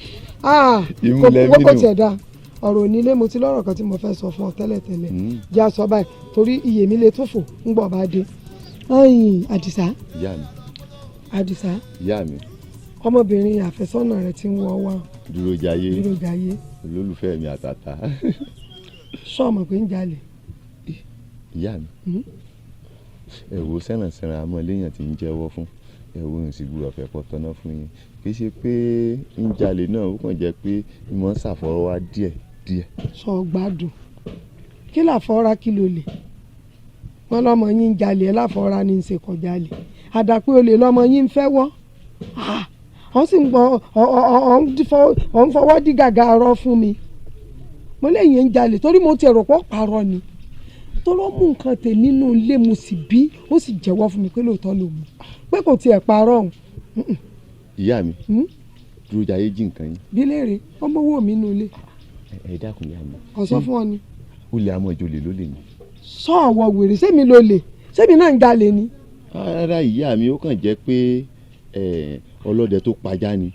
kò tiẹ̀ dá ọ̀rọ̀ onílé mo ti lọ́rọ̀ kan tí mo fẹ́ sọ fún ọ tẹ́lẹ̀tẹ́lẹ̀ já sọ báyìí torí iye mi lè tó fò ń gbọ̀ bá dé. Àdìsá ìyá mi. Àdìsá ìyá mi. ọmọbìnrin àfẹ́sọ́nà rẹ ti ń wọ́ wá. Durojaiye olólùfẹ́ mi àtàtà. sọ́ọ̀mọ̀ pé ń jalè. ìyá mi ẹ wo sẹ́rànsẹ́ràn àmọ́ léèyàn tí ń jẹ́wọ́ fún ẹ wo ìsìnkú ọ̀fẹ́ pọ̀tọ́nà fún yín kì í ṣe pé ń jalè náà ó kàn jẹ́ pé ìmọ̀ ń ṣàfọwọ́wá díẹ̀. sọ gbádùn kí làfọ́ra kí ló lè wọn lọmọ yín ń jalè ẹ láfọ́ra ní í ṣe kọjá lè àdàpé olè lọmọ yín ń fẹ́ wọ́ wọ́n sì ń gbọ́ ọ̀ ń fọwọ́ dí gàgà ọ̀rọ̀ fún mi mo léyìn ń jalè torí mo ti rò pọ̀ parọ́ ni tó lọ́ mú nǹkan tè nínú ilé mo sì bí ó sì jẹ́wọ́ fún mi pé lóòótọ́ ló mú pé kò tiẹ̀ parọ́ ọ̀hún. ìyá mi Durojaiye jí nǹkan yín. bí léèrè ọmọ owó mi nínú ilé. ẹ dákun ìyá mi. ọ̀sán fún ọ ni. ó lè àmọ́ ìjọ lè ló lè ní. sọ ọwọ́ wèrè sẹ́mi ló lè sẹ́mi náà ń jalè ni. rárá ìyá mi ó kàn jẹ́ pé ọlọ́dẹ tó pajá ni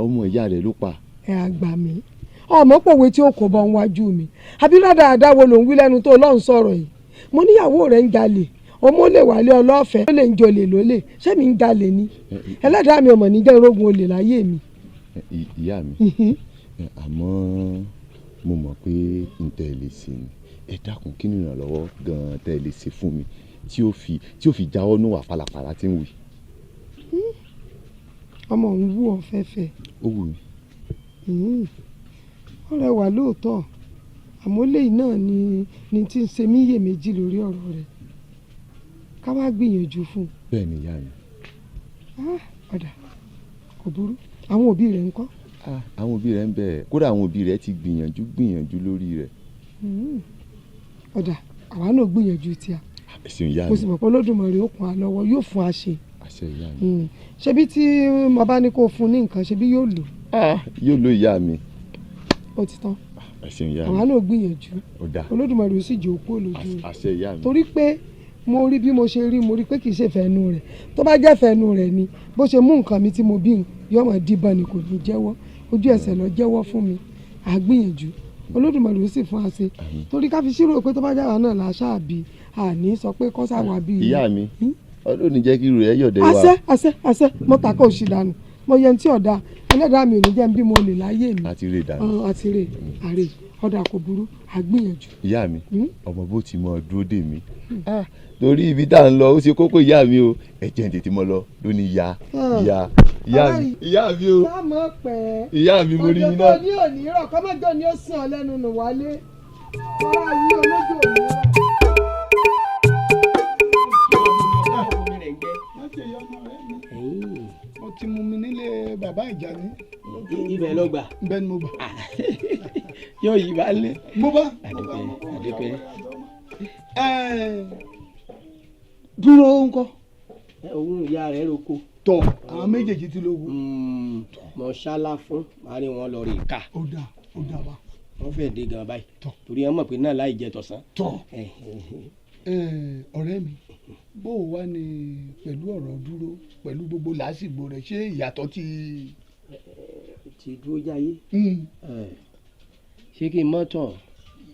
ọmọ ìyá rẹ̀ ló pa. ẹ àgbà mi ọmọ pòwe tí ó kò bọ níwájú mi àbí dáadáa wo ló ń wí lẹ́nu tó lọ́n sọ̀rọ̀ yìí mo níyàwó rẹ̀ ń jalè ọmọ lè wálé ọlọ́fẹ̀ẹ́ ó lè ń jolè lólè sẹ́mi ń jalè ni ẹlẹ́dàá mi ọmọ níjẹ́ irógun olè láyé mi. ìyá mi àmọ́ mo mọ̀ pé n tẹ́ ẹ lè ṣe ni ẹ dákun kí ni ìrànlọ́wọ́ gan-an tẹ́ ẹ lè ṣe fún mi tí ó fi jáwọ́ níwà pálapàla tí ń wì. ọmọ òun wú ọ fẹ́fẹ́. ó wù mí. ọ̀rẹ́ wà lóòótọ́ àmọ́ lẹ́yìn náà ni tí ń ṣe mí iyèméjì lórí ọ̀rọ̀ rẹ̀ ká wá gbìyànjú fún un. bẹ́ẹ̀ ni ìyá mi. ọ̀dà kò burú àwọn òbí rẹ̀ ń kọ́. àwọn òbí rẹ̀ ń bẹ kódà àwọn òbí rẹ̀ ti gbìyànjú lórí rẹ̀. ọ̀dà àwa náà gbìyànjú tí a. ẹ̀sìn ìyá mi. mo sì mọ̀ pé Olódùmarè ó kún wa lọ́wọ́ yóò fún wa ṣe. àṣẹ ìyá mi. ṣebí tí mo bá ní kó fún ní nǹkan ṣebí yóò lò. yóò lo ìyá mi. ó ti tán. àwọn náà gbìyànjú Olódùmarè ó sì jẹ́ òkú olójú rẹ̀ torí pé mo rí bí mo ṣe rí mo rí pé kì í ṣe fẹ́nu rẹ̀ tó bá jẹ́ fẹ́nu rẹ̀ ni bó ṣe mú nǹkan mi tí mo bí yóò máa díbọn ni kò ní jẹ́wọ́ ojú ẹsẹ̀ lọ jẹ́wọ́ fún mi àgbìyànjú Olódùmarè ó sì fún wa ṣe torí ká fi ṣírò pé tó bá jáwa náà là á ṣáàbí àní sọ pé kọ́sà wà bí. ìyá mi Ọlọ́run jẹ́ kí irú rẹ̀ yọ̀dẹ̀ wá. àṣẹ mo ta kó òṣì dànù mo yẹ tí ọ̀dà ẹlẹ́dàá mi ò ní jẹ́ bí mo lè láyé mi. àti rè dànù. àti rè àrè ọ̀dà kò burú àgbìyànjú. ìyá mi ọmọ bó ti mọ dúró dè mí torí ibi tá à ń lọ ó ṣe kókó ìyá mi o ẹ̀jẹ̀ ń tètè mọ́ lọ lónìí ìyá mi o ìyá mi mo rí yín náà. òjò tó ní òní rọ̀ kọ́mọ́jọ́ ni ó sàn ọ́ lẹ́nu nù wálé ọ̀rọ̀ yìí olójú òní rọ̀. mo ti mú mi nílé bàbá Àjàní. ibẹ̀ ló gbà. bẹ́ẹ̀ ni mo gbà. yóò yí bá lé. mo bá. àdèpẹ́. Dúró ńkọ́. òun ìyá rẹ̀ roko. tọ àwọn méjèèjì ti lówó. mo ṣálá fún màá ní wọn lọ rí ká. ó dà wá. wọ́n fẹ́ẹ́ dé gan báyìí. torí wọn mọ̀ pé náà láì jẹ tọ̀sán. ọ̀rẹ́ mi bó o wá ní pẹ̀lú ọ̀rọ̀ Dúró pẹ̀lú gbogbo làásìgbò rẹ̀ ṣé ìyàtọ̀ ti Durojaiye. ṣé kí n mọ́ tán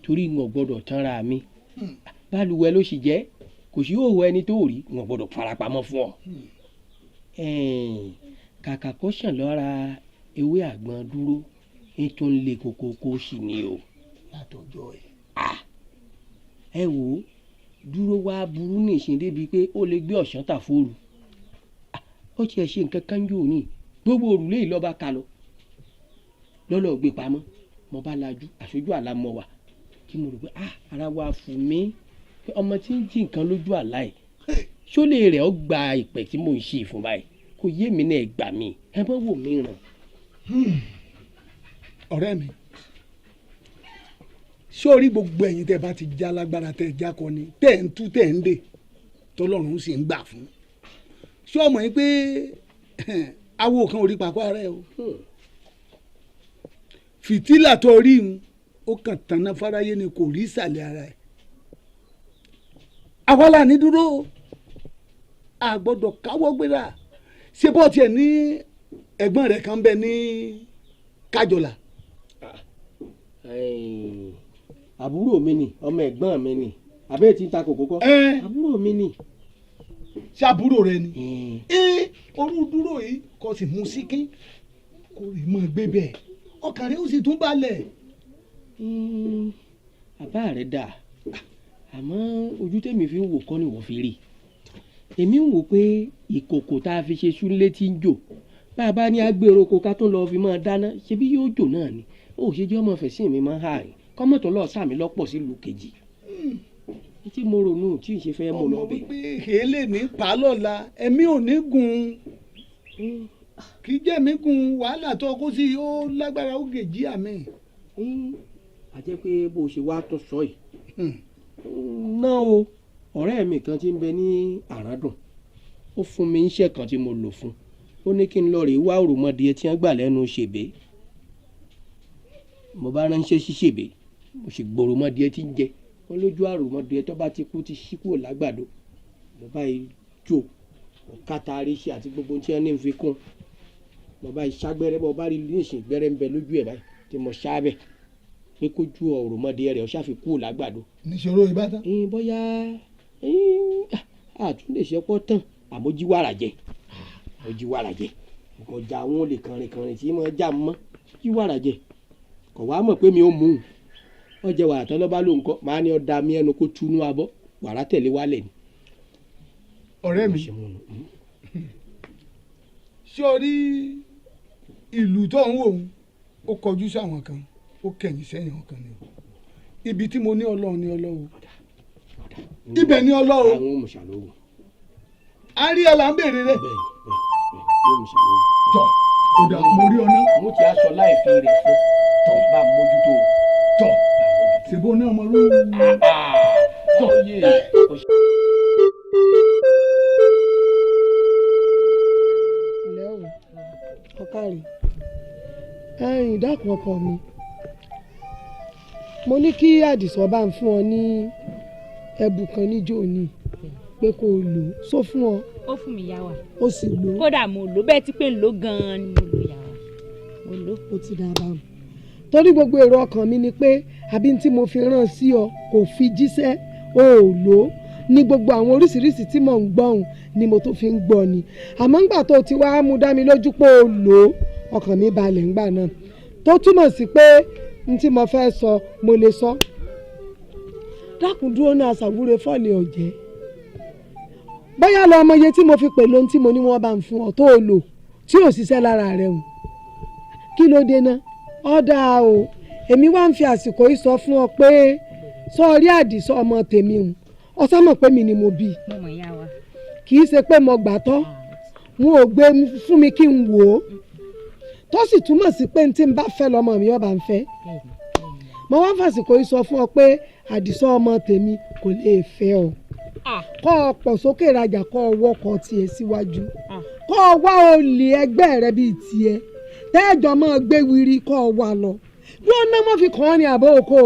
torí n ò gbọ́dọ̀ tanra mi báluwẹ̀ ló sì jẹ́ kò sí òwò ẹni tó rí n ò gbọ́dọ̀ farapamọ́ fún ọ. kàkà kó sàn lọ́ra ewé àgbọn Dúró ètò ń le kókó sí ni o. látọjọ́ ẹ wò ó Dúró wá burú nìṣín débi pé ó lè gbé ọ̀sán tà fóòrù ó tiẹ̀ ṣe nǹkan kan jò ní gbogbo òrùlé yìí lọ́ba ka lọ lọ́lọ́ gbé pamọ́ mo bá lajú àṣojú àlá mọ́ wa tí mo rò pé ara wa fún mi pé ọmọ tí ń jí nǹkan lójú àlá ẹ̀ ṣólè rẹ̀ ó gba ìpè tí mò ń ṣe fún báyìí kò yé mi náà gbà mí ẹ bá wò mí ràn. ọ̀rẹ́ mi sórí gbogbo ẹ̀yin tẹ́ bá ti já lágbára tẹ́ já kọ ni tẹ́ ń tú tẹ́ ń dè tọ́lọ́run sì ń gbà fún ṣé ọmọ yín pé awo kan orí papọ̀ rẹ o fìtílà tó rí un ó kàn tanná fáráyé ni kò rí ìsàlẹ̀ ara ẹ̀ àwa là ní Dúró a gbọ́dọ̀ káwọ́ gbéra ṣé bọ́ tiẹ̀ ní ẹ̀gbọ́n rẹ̀ kan bẹ ní Kájọlà. àbúrò mi ni ọmọ ẹ̀gbọ́n mi ni àbẹ́ẹ̀ tí ń ta kòkó kọ́ àbúrò mi ni. ṣé àbúrò rẹ ni orú Dúró yìí kò sì mú síkín kò rí mọ́ gbé bẹ́ẹ̀ ọkàn rẹ ó sì tún balẹ̀. bàbá rẹ dà àmọ́ ojú tèmi fi ń wò kọ́ ni wọ́n fi rí èmi ń wò pé ìkòkò tá a fi ṣe súnlé tí ń jò bàbá ní agbèrò kó ká tó lọ fi máa dáná ṣebí yóò jò náà ni ó ṣe jẹ́ ọmọ fẹ̀sìn mi máa ń hà rìn kọ́mọ̀tò lọ́ọ̀ sàmì lọ́pọ̀ sílùú kejì tí mo ronú tí n ṣe fẹ́ mú lọ bẹ́ẹ̀. ọmọ wípé èlé ní pálọ̀la ẹ̀mí ò ní gùn kì í jẹ́ mi gùn wàhálà tó kó sí ó lágbára ó gèjì àmì. a jẹ́ pé bó ṣe wá tó sọ yìí náà o ọ̀rẹ́ mi kan tí ń bẹ ní àràádùn ó fún mi iṣẹ́ kan tí mo lò fún ó ní kí n lọ rèé wá òròmọdìẹ tí wọ́n gbà lẹ́nu ṣèbé mo bá ránṣẹ́ sí ṣèbé mo sì gbòròmọdìẹ tí ń jẹ wọn lójú àròmọdìẹ tó bá ti kú ti ṣí kúrò lágbàdo mo bá yìí jò kàtà àríṣe àti gbogbo tí wọ́n ní fi kún mo bá yìí ṣàgbẹ́rẹ́ bọ́ bá rí níṣìn gbẹ́rẹ́ ń bẹ lójú ẹ̀ báyìí tí mo ṣáàbẹ̀ pé kójú òròmọdìẹ rẹ̀ ó ṣàfi kúrò lágbàdo. níṣòro ìbátan. bóyá àtúndè ṣepọ̀ tán àmójíwàrà jẹ ọjà àwọn olè kànrìnkànrìn tí mo já mọ́ jíwàrà jẹ kò wá mọ̀ pé mi ò mú un wọ́n jẹ wàrà tán lọ́ba ló ń kọ́ máa ní ọ̀dà mi ẹnu kó túnú abọ́ wàrà tẹ̀lé wálẹ̀ ni. ọ̀rẹ́ mi ṣé o rí ìlú tó ń wò ó ó kọjú sáwọn kan ó kẹ̀yìn sẹ́yìn ọ̀kan ni ibi tí mo ní Ọlọ́run ní Ọlọ́run ibẹ̀ ní Ọlọ́run àwọn òmùsàlówó a rí ẹ là ń béèrè rẹ. yóò òmùsàlówó. tọ ó dà mo rí ọ náà. mo ti aṣọ láì fi rẹ fún tọ bá a mójútó. tọ ṣèbó náà mo ló. tọ yé ilé o ọkàrí ẹ̀yin dákun ọkọ mi mo ní kí àdìsọ́ bá ń fún ọ ní ẹ̀bùn kan níjó ni pé kó o lò ó sọ fún ọ. ó fún mi yá wa. ó sì lò ó. kódà mo lò bẹ́ẹ̀ tí pé ń lò gan-an ni mo lò yá wa. mo lò. ó ti dá a bá mu torí gbogbo èrò ọkàn mi ni pé àbí tí mo fi rán sí ọ kò fi jíṣẹ́ o ò lò ó ní gbogbo àwọn oríṣiríṣi tí mò ń gbọ́hùn ni mo tó fi ń gbọ́ ni àmọ́ ńgbà tó ti wá mú dá mi lójú pé o lò ó ọkàn mi balẹ̀ ńgbà náà tó túmọ̀ sí pé n tí mo fẹ́ sọ mo lè sọ. dákun dúró náà ṣàwúre fọ́ọ̀lì ọ̀jẹ́ bóyá lọ ọmọ iye tí mo fi pè lóhun tí mo ní wọ́n bá ń fún ọ tó o lò tí ò ṣiṣẹ́ lára rẹ̀ hùn kí ló dé náà ọ̀dà o èmi wá ń fi àsìkò yìí sọ fún ọ pé sọ́ọ́rí àdìsọ́ ọmọ tèmi hùn ọ̀sán mọ̀ pé mi ni mo bí i kì í ṣe pé mo gbà tọ́ wọn ò gbé fún mi kí n wò ó tó sì túmọ̀ sí pé tí n bá fẹ́ lọ́mọ mi ọba ń fẹ́ mo wá ń fàsìkò yìí sọ fún ọ pé àdìsọ́ ọmọ tèmi kò lè fẹ́ ọ kọ́ ọ pọ̀ sókè rajà kọ́ ọ wọ́kọ̀ tiẹ̀ síwájú kọ́ ọ wá olè ẹgbẹ́ rẹ bíi tiẹ̀ tẹ́ẹ̀jọ́ máa gbé wiri kọ́ ọ wà lọ bí wọ́n ná mọ́ fi kàn án ní àbọ̀ oko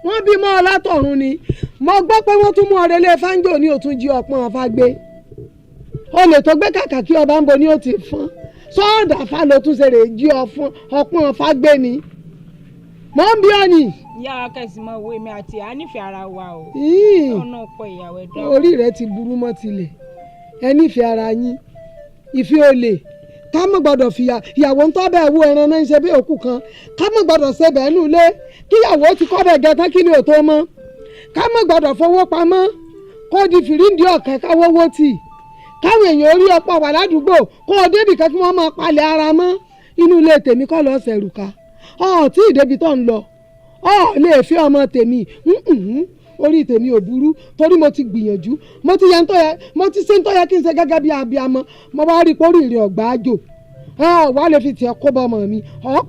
wọ́n bí mọ́ ọ látọ̀run ni mo gbọ́ pé wọ́n tún mú ọ relé fáńjò ní òtún jí ọpọ́n ọ̀fà gbé olè tó gbé kàkà kí ọba ń bo ní ó ti fọ́n sọ́ọ̀dà fa ló tún ṣe rè jí ọpọ́n ọ̀fà gbé ni mọ́ ń bí ọ ni. ìyá wa kẹsì mọ owó èmi àti ànífẹ́ ara wa o ọ̀nà ọ̀pọ̀ ìyàwó ẹ̀dá. orí rẹ ti burú mọ́ tilẹ̀ ẹ nífẹ̀ẹ́ ara yín ìfẹ́ olè ká mọ̀ gbọ́dọ̀ fìyà ìyàwó ń tọ́ bẹ́ẹ̀ wú ẹran náà ń ṣe bí òkú kan ká mọ̀ gbọ́dọ̀ ṣe bẹ́ẹ̀ nù lé kíyàwó ti kọ́ bẹ́ẹ̀ gẹ́tán kí ni ò tó mọ́ ká mọ̀ gbọ́dọ̀ fowó pamọ́ kó di fìríǹdì ọ̀kẹ́ káwọ́wọ́ tì káwọn èèyàn orí ọ̀pọ̀ wà ládùúgbò kó o débì kan kí wọ́n máa palẹ̀ ara mọ́ inú ilé tèmi kọ́ lọ́ọ́ sẹ̀rù ká tí ìdèbí tó ń lọ lè fi ọmọ tèmi orí tèmi ò burú torí mo ti gbìyànjú mo ti ṣe ń tó yẹ kí n ṣe gẹ́gẹ́ bí abiyamọ mo bá rí i pé orí ìrìn ọ̀gbà àjò wàá lè fi tiẹ̀ kó bọ́ ọmọ mi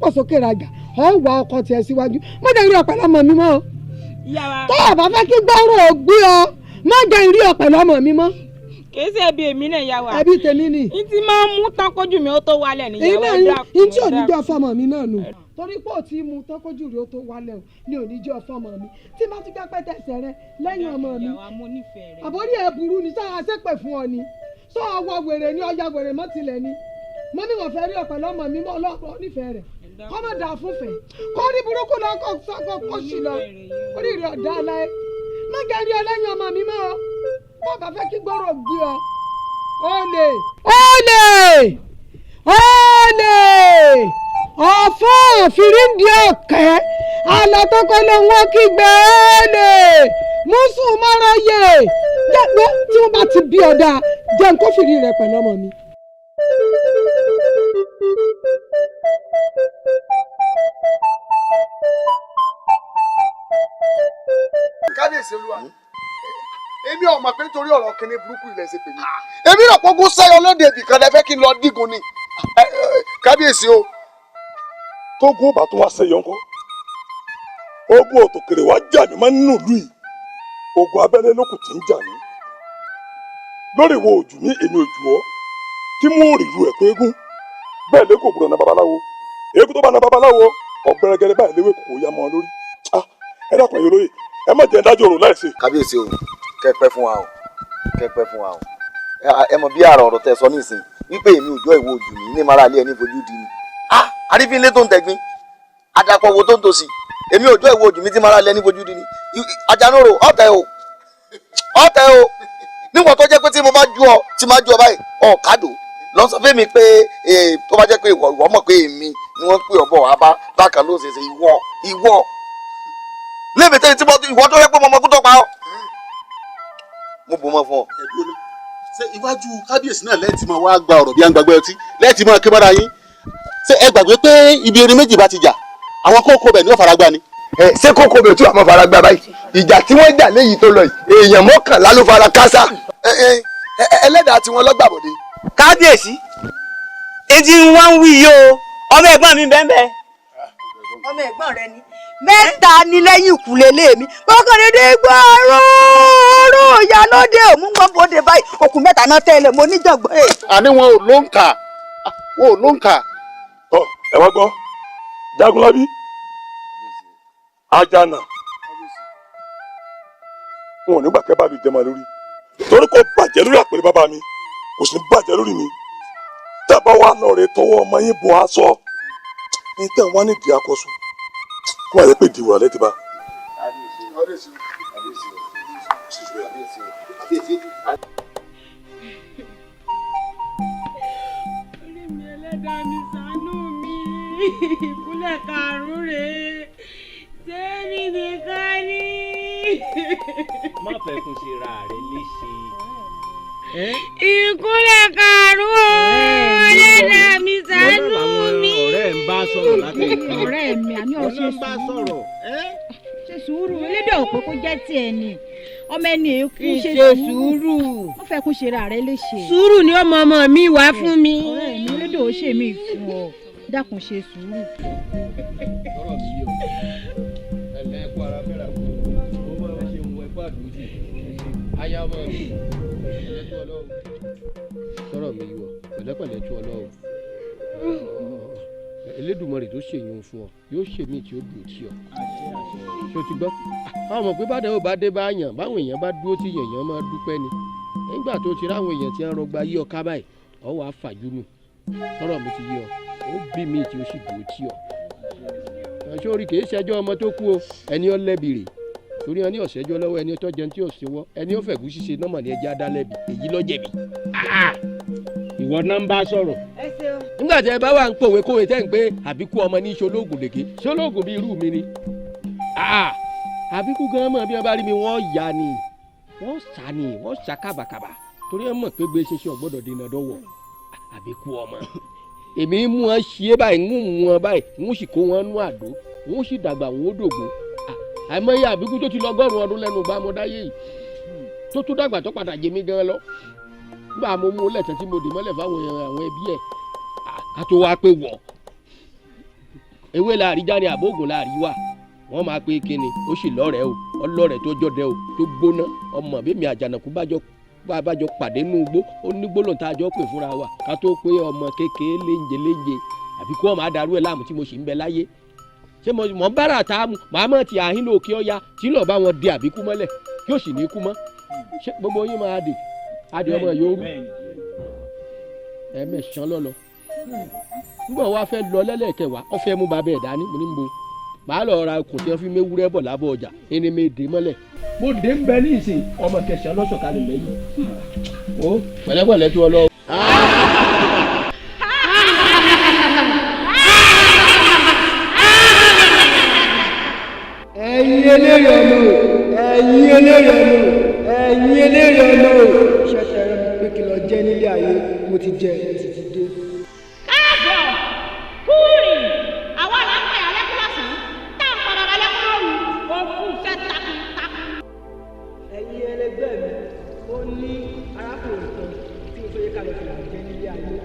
pọ̀ sókè rajà wà ọkọ tiẹ̀ síwájú mo dẹ̀ rí ọ̀pẹ̀ lọ́mọ mi mọ́ tó o bá fẹ́ kí gbọ́rọ̀ ò gbé ọ má jẹ́ rí ọ̀pẹ̀ lọ́mọ mi mọ́. kìí ṣe ẹbí èmi náà yà wá. ẹbí tèmi ni. n ti máa ń mú tán kójú mi ó tó wálẹ̀ níyàwó ẹ̀dá kù. n tí ò ní jẹ́ fọmọ mi náà nù torí pé ò tí mú tán kójú rẹ̀ ó tó wálẹ̀ o ní ò ní jẹ́ fọmọ mi tí bá tún jẹ́ pẹ́tẹ́sẹ̀ rẹ lẹ́yìn ọmọ mi. àbórí ẹ̀ burú ni sáà ṣépè fún ọ ni sọ ọwọ́ wèrè ni ọjà wèrè mọ́ tilẹ̀ ni mo ní wọ́n fẹ́ rí ọ̀pẹ̀ lọ́mọ mi mọ́ ọlọ́pàá onífẹ̀ẹ́ rẹ̀ kọ́mọ dà fúnfẹ̀ kọ́ ní burúkú lọ́kọ̀ sọ́kọ̀ kó sì lọ orí rẹ̀ ọ̀dà aláì má gẹ̀rí ọlẹ́yìn ọmọ mi mọ́ ọ bọ́ bá fẹ́ kí gbọ́rọ̀ gbé ọ. olè ọ̀fọ́ fìríǹdì ọ̀kẹ́ alátọ́kọ́ ló ń wọ́n kígbe olè mùsùlùmọ́rọ́yè jẹ́ pé tí wọ́n bá ti bí ọ̀dà jẹun kó fìrí rẹ̀ pẹ̀lú ọmọ mi. kábíyèsí olúwa èmi ò mọ̀ pé nítorí ọ̀rọ̀ kìnní burúkú ilẹ̀ ṣe pè mí èmi rò pé ogún sẹ́yọ lóde ibì kan lẹ́fẹ́ kí n lọ dígun ni kábíyèsí o. tógun bá tó wá sẹ́yọ ńkọ́ ogun òtòkèrè wá jà mí máa ń nù lù yìí ogun abẹ́lé lókùn tí ń jà mí lórí ìwọ òjù ní èmi òjù ọ tí mú òrìlú ẹ̀ pé eégún bẹ́ẹ̀ lé kò gbọdọ̀ na babaláwo eégún tó bá na babaláwo ọ̀gbẹ́rẹ́gẹ́rẹ́ báyìí léwé kò yá mọ́ ọ lórí ẹ dákun ẹ̀yọ́ lóye ẹ má jẹ́ dájọ́ òrùn láìsè. kábíyèsí o kẹpẹ fún wa o kẹpẹ fún wa o ẹ mọ bí àrà ọ̀rọ̀ tẹ sọ nísìn wípé èmi òjò ìwọ òjò mi ní mara alẹ́ ẹni fojú di ni àrífínlé tó ń tẹ̀gbín àdàpọ̀ wo tó ń tòsí èmi òjò ìwọ òjò mi ti mara alẹ́ ẹni fojú di ni Àjànàrò ọ̀tẹ̀ o níwọ̀n tó jẹ́ pé tí mo bá ju ọ báyìí ọ̀kadò lọ sọ fún mi pé tó bá jẹ́ pé ìwọ mọ̀ pé èmi ni wọ́n pè ọ̀bọ̀ wá bákan ló ṣe ṣe ìwọ lébi tẹ́lẹ̀ tí ìwọ tó yẹ pé mo mọ kó tó pa ọ́ mo bò mọ́ fún ọ. ṣé iwájú kábíyèsí náà lẹ́ẹ̀tì máa wá gba ọ̀rọ̀ bí à ń gbàgbé ọtí lẹ́ẹ̀tì máa ké bára yín ṣé ẹ gbàgbé pé ibi erin méjì bá ti jà àwọn kókó bẹ̀ ni ó fara gbá ni. ṣé kókó bẹ̀ tún àmọ́ fara gbá báyìí ìjà tí wọ́n jà léyìí tó lọ yìí èèyàn mọ́kànlá ló fara kásá. ẹlẹ́dàá tí wọ́n lọ́gbàbọ̀dé. kábíyèsí etí ń wá ń wí yìí o ọmọ ẹ̀gbọ́n mi bẹ́ẹ̀ bẹ́ẹ̀. ọmọ ẹ̀gbọ́n rẹ ni mẹ́ta ní lẹ́yìn ìkùlé lémi kọ́kànlédé gbọ́rọ̀ ìyálóde òmùgbọ́nbọ́dé báyìí okùn mẹ́ta náà tẹ́lẹ̀ mo níjàngbọ́n. àní wọn ò ló ń kà ẹ wá gbọ́ Jagunlabi Ajana wọn ò ní gbà kẹ́ bá lu jẹ́ máa lórí torí kò bàjẹ́ lórí àpèrè bàbá mi kò sì ní bàjẹ́ lórí mi tábà wà lọ rẹ tọwọ́ ọmọ yín bọ̀ aṣọ ní tẹ̀ wọ́n ní ìdí akọ́sùn kó wà lẹ́ pé ìdìwọ̀ alẹ́ ti bá. orí mi ẹlẹ́dàá mi ṣàánú mi ìkúnlẹ̀ karùn-ún rèé sẹ́mi nìkan ní. má fẹ́ kún ṣe ra rẹ léṣe. ìkúnlẹ̀ karùn-ún ẹlẹ́dàá mi ṣàánú mi. ọ̀rẹ́ ń bá sọ̀rọ̀ láti ẹ̀ka. ọ̀rẹ́ mi àní ọ̀ṣẹ́ ń bá sọ̀rọ̀. ṣe sùúrù elédè òpè kó jẹ́ tiẹ̀ ni ọmọ ẹni èkú ṣe sùúrù wọ́n fẹ́ kún ṣe ra rẹ léṣe. sùúrù ni ọmọ mi wá fún mi. ọ̀rẹ́ mi elédè ò ṣe mí fún ọ dákun ṣe sùúrù. lọ́rọ̀ sí o ẹ̀lẹ́ ẹ̀kọ́ ara fẹ́ra kó o máa ń ṣe ohun ẹ̀kọ́ àdúgbò aya ọmọ mi pẹ̀lẹ́ tó ọlọ́run sọ̀rọ̀ mi wọ̀ pẹ̀lẹ́pẹ̀lẹ́ tó ọlọ́run Elédùmarè tó ṣèyún fún ọ yóò ṣe mí tí ó dùn tí ọ ṣó ti gbọ́ àwọn ọmọ pé bàdàn ò bá dé bá yàn báwọn èèyàn bá dúró tí yèèyàn máa dúpẹ́ ni nígbà tó ti ráwọn èèyàn tí wọ́n rọgba yí ọ ká báyìí ọ wàá fàjú nù sọ̀rọ̀ mi ti yí ọ ó bí mi tí ó sì dùn tí ọ sórí kìí ṣẹjọ́ ọmọ tó kú o ẹni ọ lẹ́bi rè torí ẹni ọ̀ṣẹ́jọ́ lọ́wọ́ ẹni tó jẹun tí ò ṣe wọ́ ẹni ó fẹ̀gún ṣíṣe nọ́mọ̀ ní ẹja dá lẹ́bi èyí ló jẹ̀bi. ìwọ náà ń bá sọ̀rọ̀. nígbà tí ẹ bá wà ń pòwe kówe tẹ́ ń pé àbíkú ọmọ ní ṣolóògùn lèké ṣolóògùn bíi irú mi ni. àbíkú gan mọ̀ bí wọ́n bá rí mi wọ́n yá ni wọ́n sá ni wọ́n sá kábàkàbà torí ẹ mọ̀ pé gbé ṣeṣe ọ̀gbọ́dọ̀ dènà dọ́wọ́ àbíkú ọmọ èmi mú wọn ṣe báyìí ń mú wọn báyìí ń sì kó wọn nú àdó ń sì dàgbà wọn ó dògbò àìmọye àbíkú tó ti lọ 100 ọdún lẹ́nu bá mo dáyé yìí tó tún dàgbà tó padà jẹ mí gan lọ nígbà mo mú lẹ́tẹ̀ tí mo dì mọ́lẹ̀ fáwọn àwọn ẹbí ẹ̀ ká tó wá pé wọ̀ ewé láàrí jáde àbóògùn láàrí wà wọ́n máa pé kíni ó sì lọ́rẹ̀ẹ́ o ọlọ́rẹ̀ tó jọdẹ o tó gbóná ọmọ bẹ́mi àjànàkú bájọ pàdé nínú igbó ó ní gbólóhùn tá a jọ pè fúnra wa ká tó pé ọmọ kékeré léńjẹ àbí kó ọmọ adarú ẹ̀ láàmú tí mo sì ń bẹ láyé ṣé mo ń bára tá a mú màá mọ̀ tí àhín lòkè ọ̀ya tí lọ́ọ́ bá wọn di àbíkú mọ́lẹ̀ kí ó sì ní kú mọ́ ṣé gbogbo yín máa dè adé ọmọ yòórù ẹ̀mẹ̀sán lọ́lọ́ nígbà wàá fẹ́ lọ lẹ́lẹ́kẹ̀wá ọ fẹ́ mú babẹ́ ẹ̀ dání mo ní bo màá lọ ra okùn tí wọ́n fi méwúrẹ́ bọ̀ lábọ̀ ọjà ẹni mi dè mọ́lẹ̀ mo dé ń bẹ ní ìsìn ọmọ kẹsàn-án lọ́sọ̀kalẹ̀ lẹ́yìn o pẹ̀lẹ́pẹ̀lẹ́ tó ọ lọ. ẹ̀yin eléré ọmọ ẹ̀yin eléré ọmọ ẹ̀yin eléré ọmọ ṣẹ̀ṣẹ̀ rẹ pé kí lọ jẹ́ nílé ayé mo ti jẹ mo sì ti dé. káàbọ̀ kúrì àwa là ń pè ọ́ lẹ́kún lọ́sàn-án tá à ń padà bá lẹ́kún lóru òkú iṣẹ́ takuntakun. ẹ̀yin ẹlẹgbẹ́ mi ó ní arákùnrin kan tí mo fẹ́ yẹ ká lọ fi jẹ nílé ayé.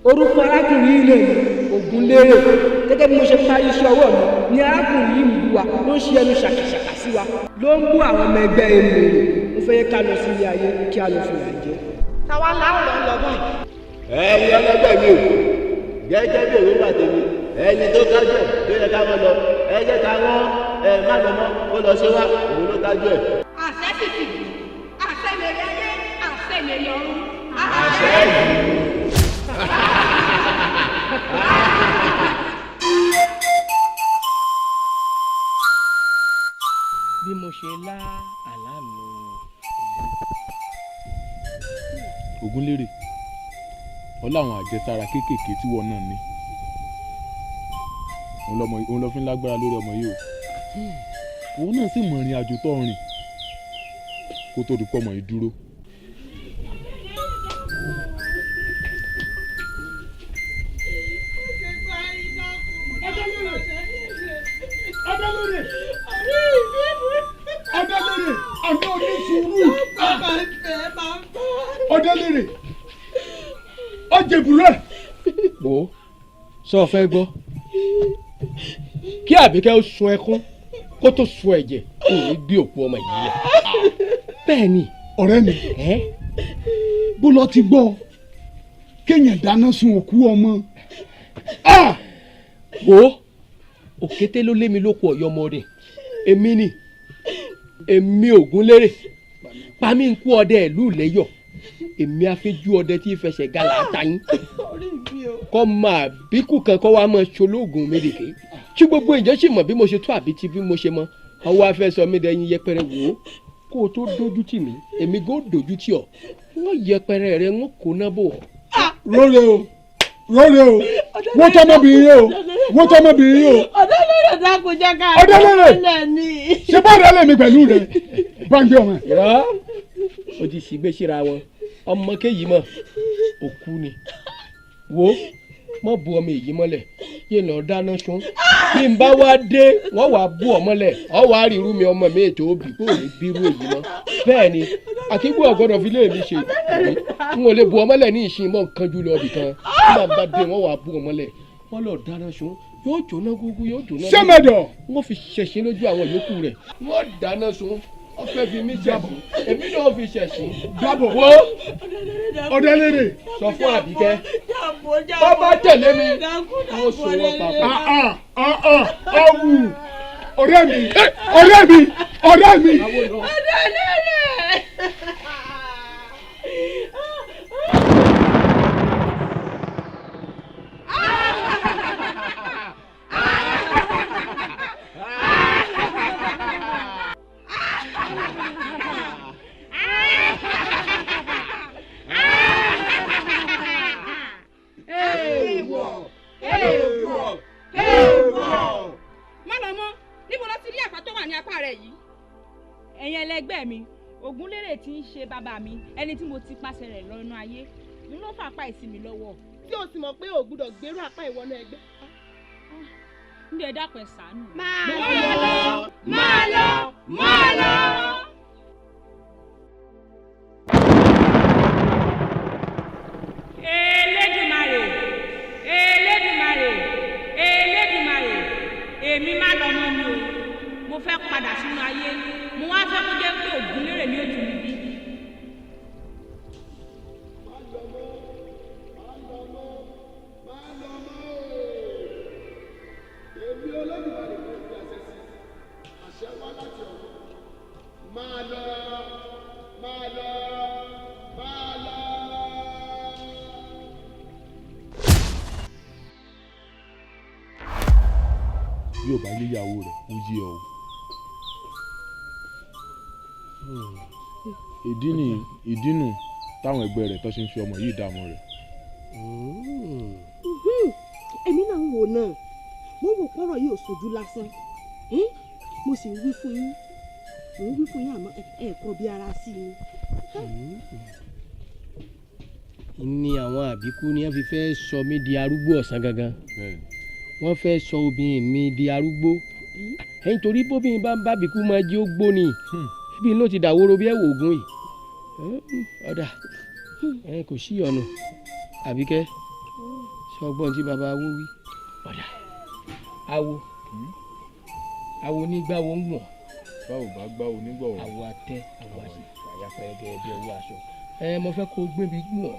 orúkọ arákùnrin yìí lè ní Ògúnlérè gẹ́gẹ́ bí mo ṣe parí iṣẹ́ ọwọ́ mi ni arákùnrin yìí ń bú wa ló ń ṣe ẹnu ṣàkàṣàkà sí wa ló ń bú àwọn ọmọ ẹgbẹ́ èmèrè mo fẹ́ yẹ ká lọ sí ilé ayé kí a lọ fi rà jẹ. táwa láwùrọ̀ ń lọ bọ́ọ̀. ẹ̀yin ọlọ́gbẹ́ mi ò gẹ́gẹ́ bí òwe bàtẹ́ mi ẹni tó kájú ẹ̀ tó yẹ ká mọ́ lọ ẹ jẹ́ ká wọ́n má lọ mọ́ kó lọ ṣe wá òun ló kájú ẹ̀. àṣẹ sì ti àṣẹ lè rí ayé àṣẹ lè rí ọ̀run. àṣẹ yìí. bí mo ṣe lá àlá mi. Ògúnlérè ọlá àwọn àjẹsára kéékèèké tí wọn náà ní òun lọ fi ń lágbára lórí ọmọ yìí o òun náà sì mọ ìrìn àjò tó rìn kó tó di pọ́ ọmọ yìí dúró. Adélèrè àná oníṣòwò Adélèrè ọjẹbùrẹ. wo sọ fẹ́ gbọ́ kí Àbíkẹ́ ó sun ẹkún kó tó sun ẹ̀jẹ̀ kó ní gbé òkú ọmọ yìí lẹ̀. bẹ́ẹ̀ ni. ọ̀rẹ́ mi bó lọ ti gbọ́ kéèyàn dáná sun òkú ọmọ. wo òkété ló lé mi lóko ọ̀yọ́ ọmọdé èmi ni èmi Ògúnlérè pàmí ń kú ọdẹ ìlú lẹ́yọ̀ èmi àfẹ́jú ọdẹ tí fẹsẹ̀ gàlà àtàyín kọ́ máa bíkú kan kọ́ wa máa ṣolóògùn médèké tí gbogbo ìjọ sì mọ̀ bí mo ṣe tó àbí ti bí mo ṣe mọ̀ ọwọ́ afẹ́ sọ mí dẹ́yìn yẹpẹrẹ wò ó kó o tó dojú tì mí èmi gò dojú tì ọ́ wọ́n yẹpẹrẹ rẹ wọ́n kó náà bò. rọlẹ̀ o wọ́n tọmọbìnrin o wọ́n tọmọbìnrin o. ọ̀dọ́lẹ́rẹ̀ dákun jẹ́ ká ọ̀dọ́lẹ́rẹ̀ ṣé bọ́ọ̀dù ẹlẹ́ mi pẹ̀lú rẹ̀ gbàǹgbé ọmọ. irọ́ o ti sì gbé síra wọn ọmọ kéyìí mọ̀ òkú ni wo mọ̀ bu ọmọ èyí mọ́lẹ̀ yé lọ dáná sun bí n bá wá dé wọ́n wàá bú ọ mọ́lẹ̀ ọ wàá rí irú mi ọmọ mi ètò òbí kó lè bírú èyí mọ́ bẹ́ẹ̀ ni àkígbó ọ̀gbọ́dọ̀ fi lé mi ṣe n ò lè bu ọ mọ́lẹ̀ ní ìsìn mọ́ nǹkan jù lọ ibì kan nígbà bá dé wọ́n wàá bú ọ mọ́lẹ̀ wọ́n lọ dáná sun yóò jóná gúgú yóò jóná. sẹ́mẹ̀dọ̀. wọ́n fi ṣẹ̀ṣin lójú àwọn yòókù rẹ̀ wọ́n dáná sun wọ́n fẹ́ fi mí ṣẹ̀ṣin èmi náà fi ṣẹ̀ṣin. dábọ̀ wo ọ̀dẹ́lẹ́rẹ̀. sọ fún Àbíkẹ́ bàbá tẹ̀lé mi wọ́n so wọ́n papọ̀. ọ̀wù ọ̀rẹ́ mi. ẹ̀yin ẹlẹgbẹ́ mi Ògúnlérè tí ń ṣe bàbá mi ẹni tí mo ti pàṣẹ rẹ̀ lọ́nà ayé n ló fà apá ìsinmi lọ́wọ́. tí o sì mọ̀ pé o gbúdọ̀ gbèrú apá ìwọ́nà ẹgbẹ́. ń dẹ̀ dákun ẹ̀ ṣàánú. máa lọ. Elédùmarè èmi má lọ mọ́ mi o mo fẹ́ padà sínú ayé mo wá fẹ́ kó jẹ́ pé Ògúnlérè ni ó tún mi bí. èmi Olódùmarè ló fi àṣẹ sí àṣẹ wá láti ọ̀run máa lọ. bí ò bá yé ìyàwó rẹ̀ ó yé ọ. ìdí nù táwọn ẹgbẹ́ rẹ̀ tó ṣe ń fi ọmọ yìí dààmú rẹ̀. èmi náà ń wò náà mo wò pọ́rọ̀ yìí ò sojú lásán mo sì ń wí fún yín àmọ́ ẹ kọ́ bí ara sí i. ní àwọn àbíkú ni wọ́n fi fẹ́ sọ mí di arúgbó ọ̀sán gangan wọ́n fẹ́ sọ obìnrin mi di arúgbó ẹ̀yìn torí bóbìnrin bá ń bá àbíkú máa jí ó gbó ni ibi ló ti dàwóró bí ẹ̀wọ̀ ògùn yìí ọ̀dà kò sí ọ̀nà Àbíkẹ́ sọgbọ́n tí baba awo wí ọ̀dà awo nígbàwo ń gbọ̀n báwo bá gbáwo nígbàwo awo atẹ awo àyàfẹ́ gẹ́gẹ́ bí owó aṣọ mo fẹ́ kó gbé mi gbọ̀n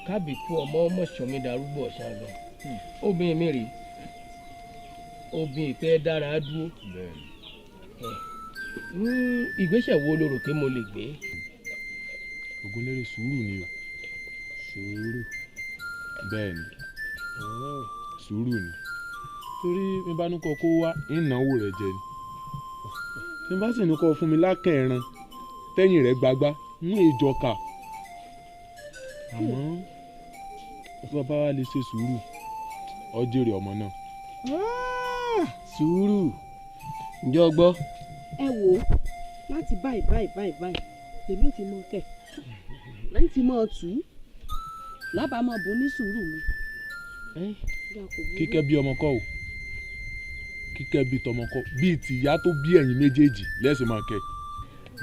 kábìkú ọmọ mọ̀ṣọ́ darúgbó ọ̀sán lọ obìnrin mi rèé obìnrin ìpẹ́ dára dúró ìgbésẹ̀ wo lo rò pé mo lè gbé. Ògúnlérè sùúrù ni o. sùúrù. bẹ́ẹ̀ ni sùúrù ni torí mi bá ní kọ́ kó wá ìnáwó rẹ̀ jẹ ni tí n bá sì ní kọ́ fún mi lákẹ̀ẹ́ran tẹ́yìn rẹ̀ gbagbá ń èjọ kà àmọ́ tí bàbá wa lè ṣe sùúrù ó jèrè ọmọ náà. sùúrù ǹjẹ́ o gbọ́. ẹ wò ó láti báyìí lèmi ò ti mọ kẹ lẹ́yìn tí mo tù ú lábàámọ̀ bò ní sùúrù mi. kíkẹ́ bí ọmọ kọ́ o kíkẹ́ bí tọmọ kọ́ bíi tìyá tó bí ẹ̀yin méjèèjì lẹ́sìn máa kẹ́.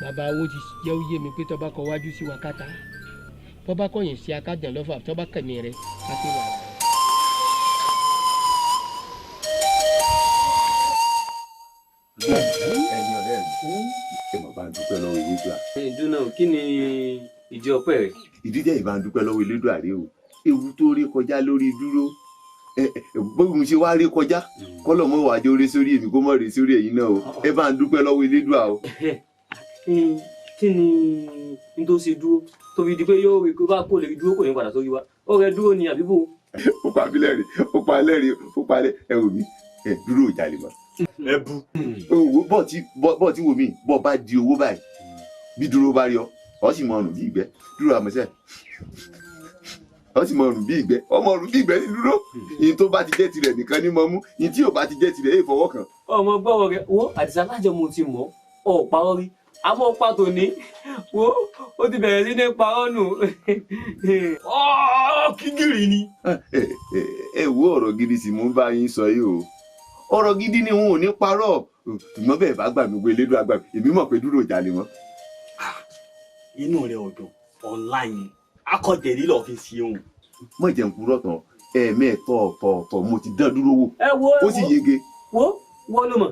bàbá wo ti jẹ́ ó yé mi pé tọ́ba kọ wájú sí wa káta tọ́ba kọ̀yìn sí akájàn lọ́fà tọ́ba kẹ̀mí rẹ̀ ká sí wàrà. ẹ̀yin ọ̀rẹ́ mi ẹ mọ̀ bá ń dúpẹ́ lọ́wọ́ Elédùà. ìdúná kí ni ìdí ọpẹ́ rẹ. ìdí jẹ́ ìbá ń dúpẹ́ lọ́wọ́ Elédùà rèé o ewu tó rí kọjá lórí dúró bóyá mo ṣe wá rí kọjá kọ́lọ̀ mọ́ wàá jẹ́ orí sórí èmi kó mọ̀ rí sórí ẹ̀yin náà o ẹ bá ń dúpẹ́ lọ́wọ́ elédùà o. kí ni n tó ṣe dúró tó fi di pé yóò rí kó bá kó lè rí dúró kò ní padà sórí wa ó rẹ dúró ni àbíbò. ó pa mí lẹ́rìn ó pa lẹ́rìn ó pa lẹ́ ẹ wò mí ẹ dúró ìjàlè mọ́ ẹ bu owó bọ́ọ̀ tí wò mí bọ́ọ̀ bá di owó báyìí bí dúró bá rí ọ sì mọ ọrùn bí ìgbẹ́ dúró àmọ́sẹ́ ọ sì mọ ọrùn bí ìgbẹ́ ọmọ ọrùn bí ìgbẹ́ ní dúró yìí tó bá ti jẹ́ tirẹ̀ nìkan ní mọ́ mú yìí tí ò bá ti jẹ́ tirẹ̀ èyí fọwọ́ kàn. ọmọ gbọ́wọ́ rẹ wo àdìsá lájọ mo ti mọ̀ ọ́ parọ́ rí àmọ́ pàtó ní wo ó ti bẹ̀rẹ̀ sí ní parọ́ nù kígìrì ni. ẹ wo ọ̀rọ̀ gidi sì mú bá yín sọ yìí o ọ̀rọ̀ gidi ni wọn ò ní parọ́ ṣùgbọ́n bẹ́ẹ̀ bá gbà mí pé elédùn àgbà èmi mọ̀ pé dúró ìjà lè mọ́. inú rẹ ọdún Ọláyin akọ̀jẹ̀rí lọ́ọ́ fi ṣe òun. mọ̀ jẹ́ ń purọ́ tán ẹ̀ẹ̀mẹ́ẹ̀tọ̀ ọ̀tọ̀ọ̀tọ̀ mo ti dán dúró wò ó sì yege. wọ́n ló mọ̀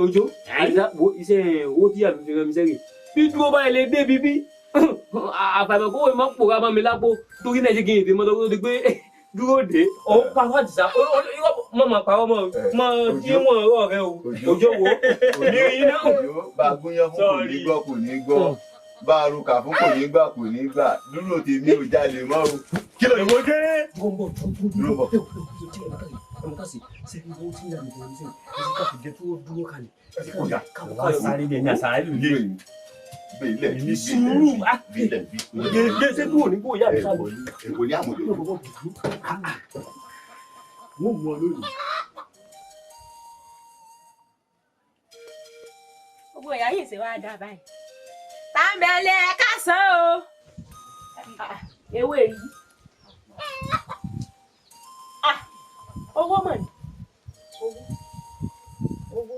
òjò àìsàn wo iṣẹ́ owó tí àmì fi rán mi sẹ́yìn bí dúró báyìí lè dé bíbí àfàìmọ̀ kó wọ́n máa pòórá mọ́ mi lápò torí náà ṣe kí n èdè mọ́tò tó di pé dúró dé òun parọ́ àdìsá mọ́ máa parọ́ mọ́ tí wọ́n rọ̀ rẹ o òjò wo ní iná. bá a gúnyán fún kò ní gbọ́ kò ní gbọ́ bá a rúkà fún kò ní gbà kò ní gbà dúró tèmi ò jalè mọ́ o. kí ló ìwọ dé. dúró bọ̀. ọmọ ká sì ṣe ní owó tí ń yà mí lórí sẹ́yìn ẹ̀sìn ká fi jẹ́ tó dúró kalẹ̀. ọ̀gá káwọn sáré lè ní àṣàrà ìlú ilé yìí. bẹ́ẹ̀ ní sùúrù gẹ́gẹ́ tó ní kó yá mi sáré. èwo ni àmọ̀lẹ́. wọ́n mú ọ lónìí. gbogbo ìyá yìí ṣe wá dá báyìí tàbẹ̀lẹ̀ kásán o ewé yìí owó mọ̀ ní owó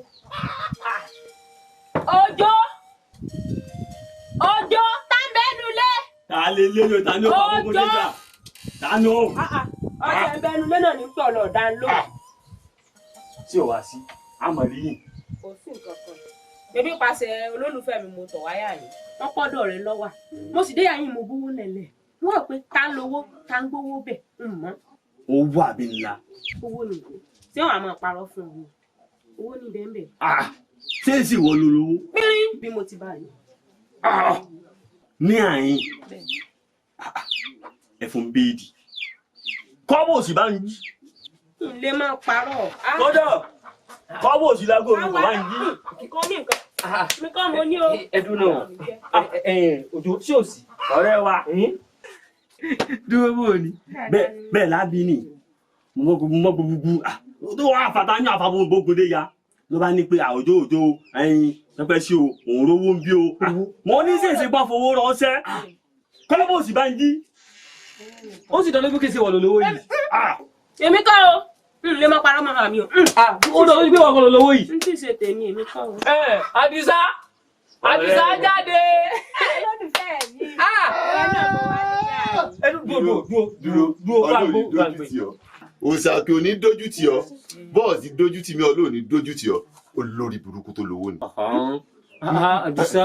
òjò tàbẹ̀nulẹ̀. ta lè lé lọ ta ní ọkọ̀ àkókò nígbà ta ní o. ọjà ìbẹnulẹ̀ náà ní pọ̀ lọ́ọ̀dá ló. tí o wá sí amọ̀lẹ́yìn. kò sí nǹkan kan bébí pàṣẹ olólùfẹ́ mi mo tọ̀ wáyà yìí wọ́n pọ́dọ̀ rẹ lọ́wà mo sì dé yàyìn mo bówó lẹ̀lẹ̀ wọ́n rò pé tá ń lówó tá ń gbówó bẹ̀ ń mọ́. owó àbí ńlá. owó ni ìwé tí wọn àmọ́ parọ́ fún mi owó ní bẹ́ẹ̀ ṣé èsì wọ ló lówó. pírín bí mo ti bá yìí. ní àyín ẹ̀fọn béèdì kọ́bọ̀ òsì bá ń jí. ilé máa parọ́. kọ́dọ̀ kọ́bọ̀ òsì lágbo mi kò bá ń jí. kíkọ́ ní nǹkan mi kọ́ mo ní o. ẹdun náà òjò tí ò sí ọ̀rẹ́ wa dúró bò ní bẹ́ẹ̀ lábí ni mo mọ gbogbo tó wà fàtà ní àfàbọ̀ gbogbo ya ló bá ní pé òjò pẹpẹ sí o òun rówó ń bí o mo ní sèse gbọ́ fowó ránṣẹ́ kọ́bọ̀ òsì bá ń jí. ó sì dán lójú kí n ṣe wọ̀ lólówó yìí. èmi kọ́ o lè má parọ́ mọ́ra mi o. ó dán lójú pé wọ́n kọ́ lólówó yìí. n tí ì ṣe tèmi èmi kọ́ o. Àdìsá jáde. olólùfẹ́ mi. dúró ọlọ́ọ̀ni dójú tì ọ́ òsàkè òní dójú tì ọ́ bọ́ọ̀sì dójú tì mí ọlọ́ọ̀ni dójú tì ọ́ olórí burúkú tó lówó ni. Àdìsá.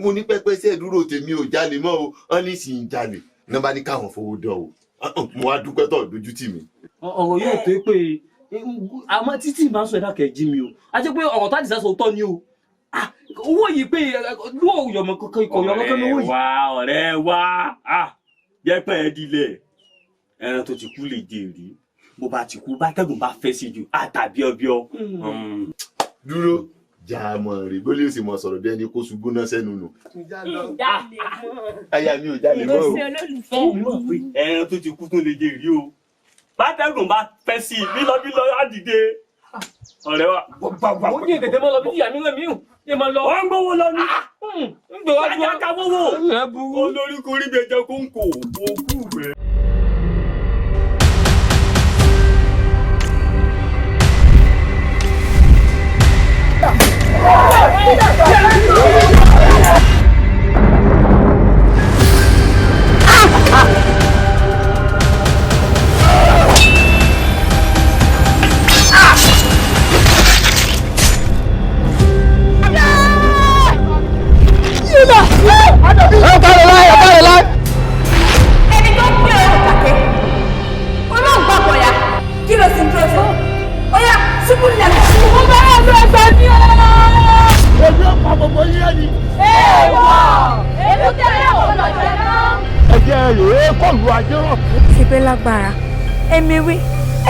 mo ní pẹ́pẹ́ sí ẹ̀dúró tèmi ò jalè mọ́ o wọ́n ní sì ń jalè náà bá ní káwọn fowó dán o mo wá dúpẹ́ tó dójú tì mí. ọ̀rọ̀ yóò tó pé àmọ́ títí máa ń sọ ẹ̀dá kẹ̀jí mi o àti pé ọ̀rọ̀ tádìsá sọ tọ́ ni o owó yìí pé lóò yọmọ kankan ikọ̀ yọmọ kankan lówó yìí. ọ̀rẹ́ wa jẹ́pẹ́ ẹ dilẹ̀ ẹran tó ti kú lè jèrè bó bá ti kú bá tẹ́gùn bá fẹ́ sí ju àtàbí ọbíọ́. dúró jàmọ̀ rè bó lè sì mọ sọ̀rọ̀ bí ẹni kó ṣubú náà sẹ́nu nù. aya mi ò jalè mọ́ o. ẹran tó ti kú tó lè jèrè o bá tẹ́gùn bá fẹ́ sí bílọ́bílọ́ á dìde. ọ̀rẹ́ wa gbàgbà ó ní ètètè mọ́ lọ bí ìyá mi rẹ̀ mí ò yé máa lọ. wọ́n ń gbówó lọ ní. ń gbé wá bí wọ́n ká gbówó. olórí korí bẹ jẹ kóńkò òkú rẹ̀. Ẹni tó pè Oya, ṣubú lẹ̀. Mo bá yà lọ ẹgbẹ́ mi o. Èmi ò pa gbogbo yín ẹni. Èèwọ̀! Èmi tẹ̀lé àwọn ọ̀dọ́ náà. Ẹ̀jẹ̀ rèé kọ̀lù ajé rọ̀. Ṣebẹ́ lágbára, ẹ̀mí wí,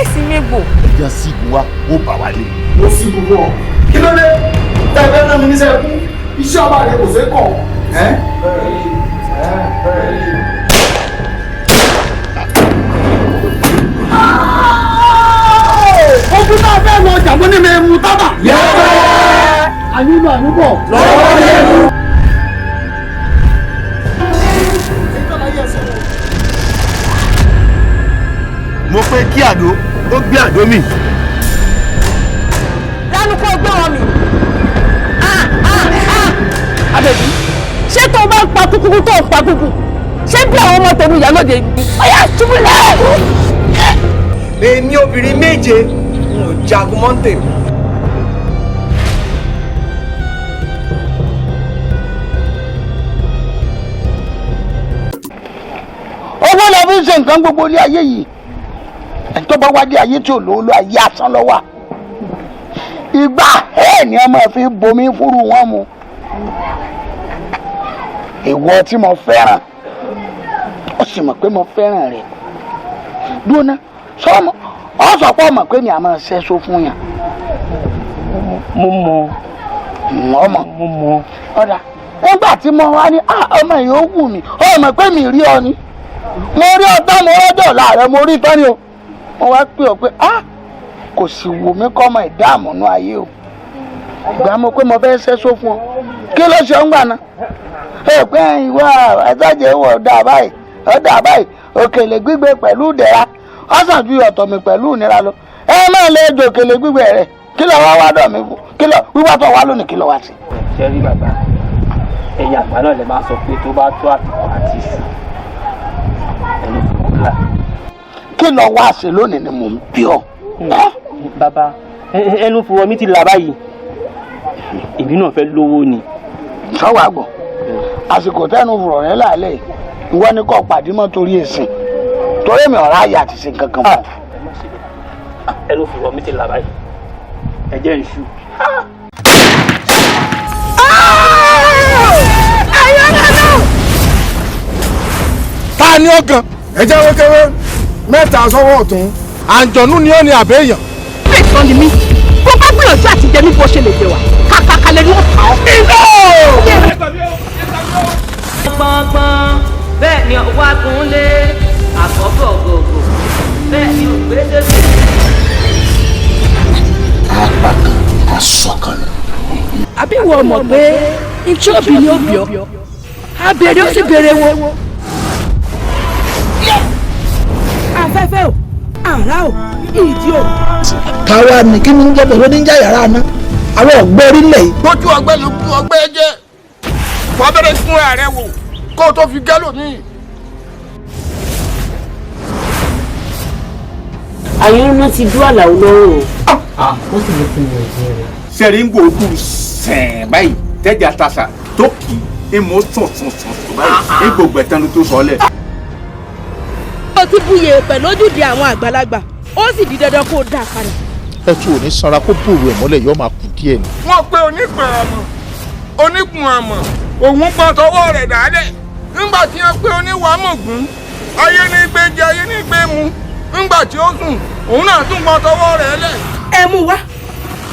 ẹ̀sìn mi gbò. Ẹ̀jẹ̀ sí ìlú wa, ó bà wá lé. Ó sì gbogbo ọ̀. Kí ló dé? Tẹ̀gbẹ́ náà mi ní sẹ́kù. Iṣẹ́ ọba rẹ̀ kò ṣeé kọ̀. Ogun náà fẹ́ lọ jàmbó ní mi mú tábà. Yẹ́ẹ́! Àyúnú àyúbọ̀. Lọ́wọ́ yẹ́nu. Mo fẹ́ kí àdó ó gbé àdó mi. Lánàá kó gbé wọn mi. Àbẹ̀bí, ṣé tó bá ń pa kúkúrú tó ń pa kúkú? Ṣé bí àwọn ọmọ tèmi ìyálóde ni? Ọ̀yá ṣubú lẹ̀! Èmi obìnrin méje n ò jagun mọ́ tèmi. Owó la fi ń ṣe nǹkan gbogbo ilé ayé yìí. Ẹni tó bá wájú ayé tí ò lówó lọ ayé asán lọ́wọ́. Ìgbà ni ọmọ fi bomi fúru wọn mu. Ìwọ tí mo fẹ́ràn, ó sì mọ̀ pé mo fẹ́ràn rẹ̀. Dúró ná, sọ́mọ, ọ sọ pé ọmọ pé mi à máa ṣẹ́ṣó fún yàn. Mo mọ̀. Ọmọ. Mo mọ̀. Ọ̀dà, nígbà tí mo wá ní ọmọ yìí ó wù mí, ọmọ pé mi rí ọ ni. Mo rí ọtá mo rọ́jọ̀ láàrẹ mo rí tán ni o. Mo wá pè ọ pé kò sì wù mí kọ́ ọmọ ìdáàmú nú ayé o. Ìgbà mo pé mo fẹ́ ṣẹ́ṣó fún ọ. Kí ló ṣe ń gbà náà? Pé ìwọ ẹ̀sájẹ́ wọ̀ ọ̀dà báyìí òkèlè gbígbé pẹ̀lú ìdẹ̀ra ọ̀sán ju ọ̀tọ̀ mi pẹ̀lú ìnira lọ. Ẹ máa lè jò òkèlè gbígbé rẹ̀ kí lọ wá dọ̀ mí fún kí lọ wíwá tó wá lónìí kí lọ wá sí. Ṣé rí bàbá ẹ̀yin àgbà náà lè máa sọ pé tó bá tó àtìkọ́ àti ìsìn ẹni kò kílà. Kí lọ wá sí lónìí ni mò ń bí ọ. Bàbá ẹnu fún mi ti là báyìí èmi náà fẹ́ lówó ni. Sọ́wọ́ àgbọ̀ àsìkò tẹ́nu fùrọ̀ rẹ̀ láàlẹ́ ìwọ ni kò pàdé mọ́ torí èsìn torí mi ọ̀rá ayé àti ṣe kankan mọ́. Ẹnu fún mi ti là báyìí ẹ̀jẹ̀ ìṣú. Ta ni ọkàn? Ẹ̀jẹ̀ wékewé mẹ́ta sọ́wọ́ ọ̀tún àǹjọ̀nú ni ó ní àbẹ́yàn. Ìtàn ni mí, bó bá gbìyànjú àti jẹ mí bó ṣe lè jẹ wá, kàkàkàlẹ̀ ni wọ́n kà ọ́. Pọ́npọ́n bẹ́ẹ̀ ni ọwọ́ akúnlé àkọ́bọ̀ gògò bẹ́ẹ̀ ni ògbésẹ̀. Apá kan aṣọ kan ni. Àbí wọ́n mọ̀ pé ntí òbí ni ó bì ọ́, abèrè ó sì bèrè wo. Afẹ́fẹ́ o, àrá o, ìdí o. Káwa ni kí ni ń jẹ́ bẹ̀rẹ̀ oníjà yàrá náà àwọn ọ̀gbẹ́ orílẹ̀ yìí. Bójú ọgbẹ́ ló kú ọgbẹ́ jẹ́ fọ́bẹ̀rẹ̀ fún ààrẹ wò kó o tó fi gẹ́lò míì. Àyínú ti dú àlàó lọ́rùn o. Wọ́n sì lè fi yàn jẹ́ rẹ̀. Sẹ́rí ń gbòòkú sẹ̀ẹ̀ báyìí tẹ́jà tasà tó kì í mú sùn báyìí ní gbogbo ẹ̀tàn tó sọ́lẹ̀. Ó ti buyè pẹ̀ lójúde àwọn àgbàlagbà, ó sì di dandan kó o dá padà. Ẹ tún ò ní sanra kó bòrò ẹ̀ mọ́lẹ̀ yóò máa kù díẹ̀ ni. Wọ́n pe onígun àmọ̀ òun pọn tọwọ́ rẹ̀ dálẹ̀ nígbà tí wọ́n pe oníwàmọ̀gún ayé ní gbé jẹ ayé ní gbé mu nígbà tí ó sùn òun náà tún pọn tọwọ́ rẹ̀ lẹ̀. Ẹ mú wá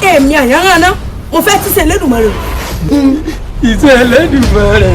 èmi àyànràn náà mo fẹ́ tíṣe Ẹlẹ́dùmarè. Ìṣe Ẹlẹ́dùmarè.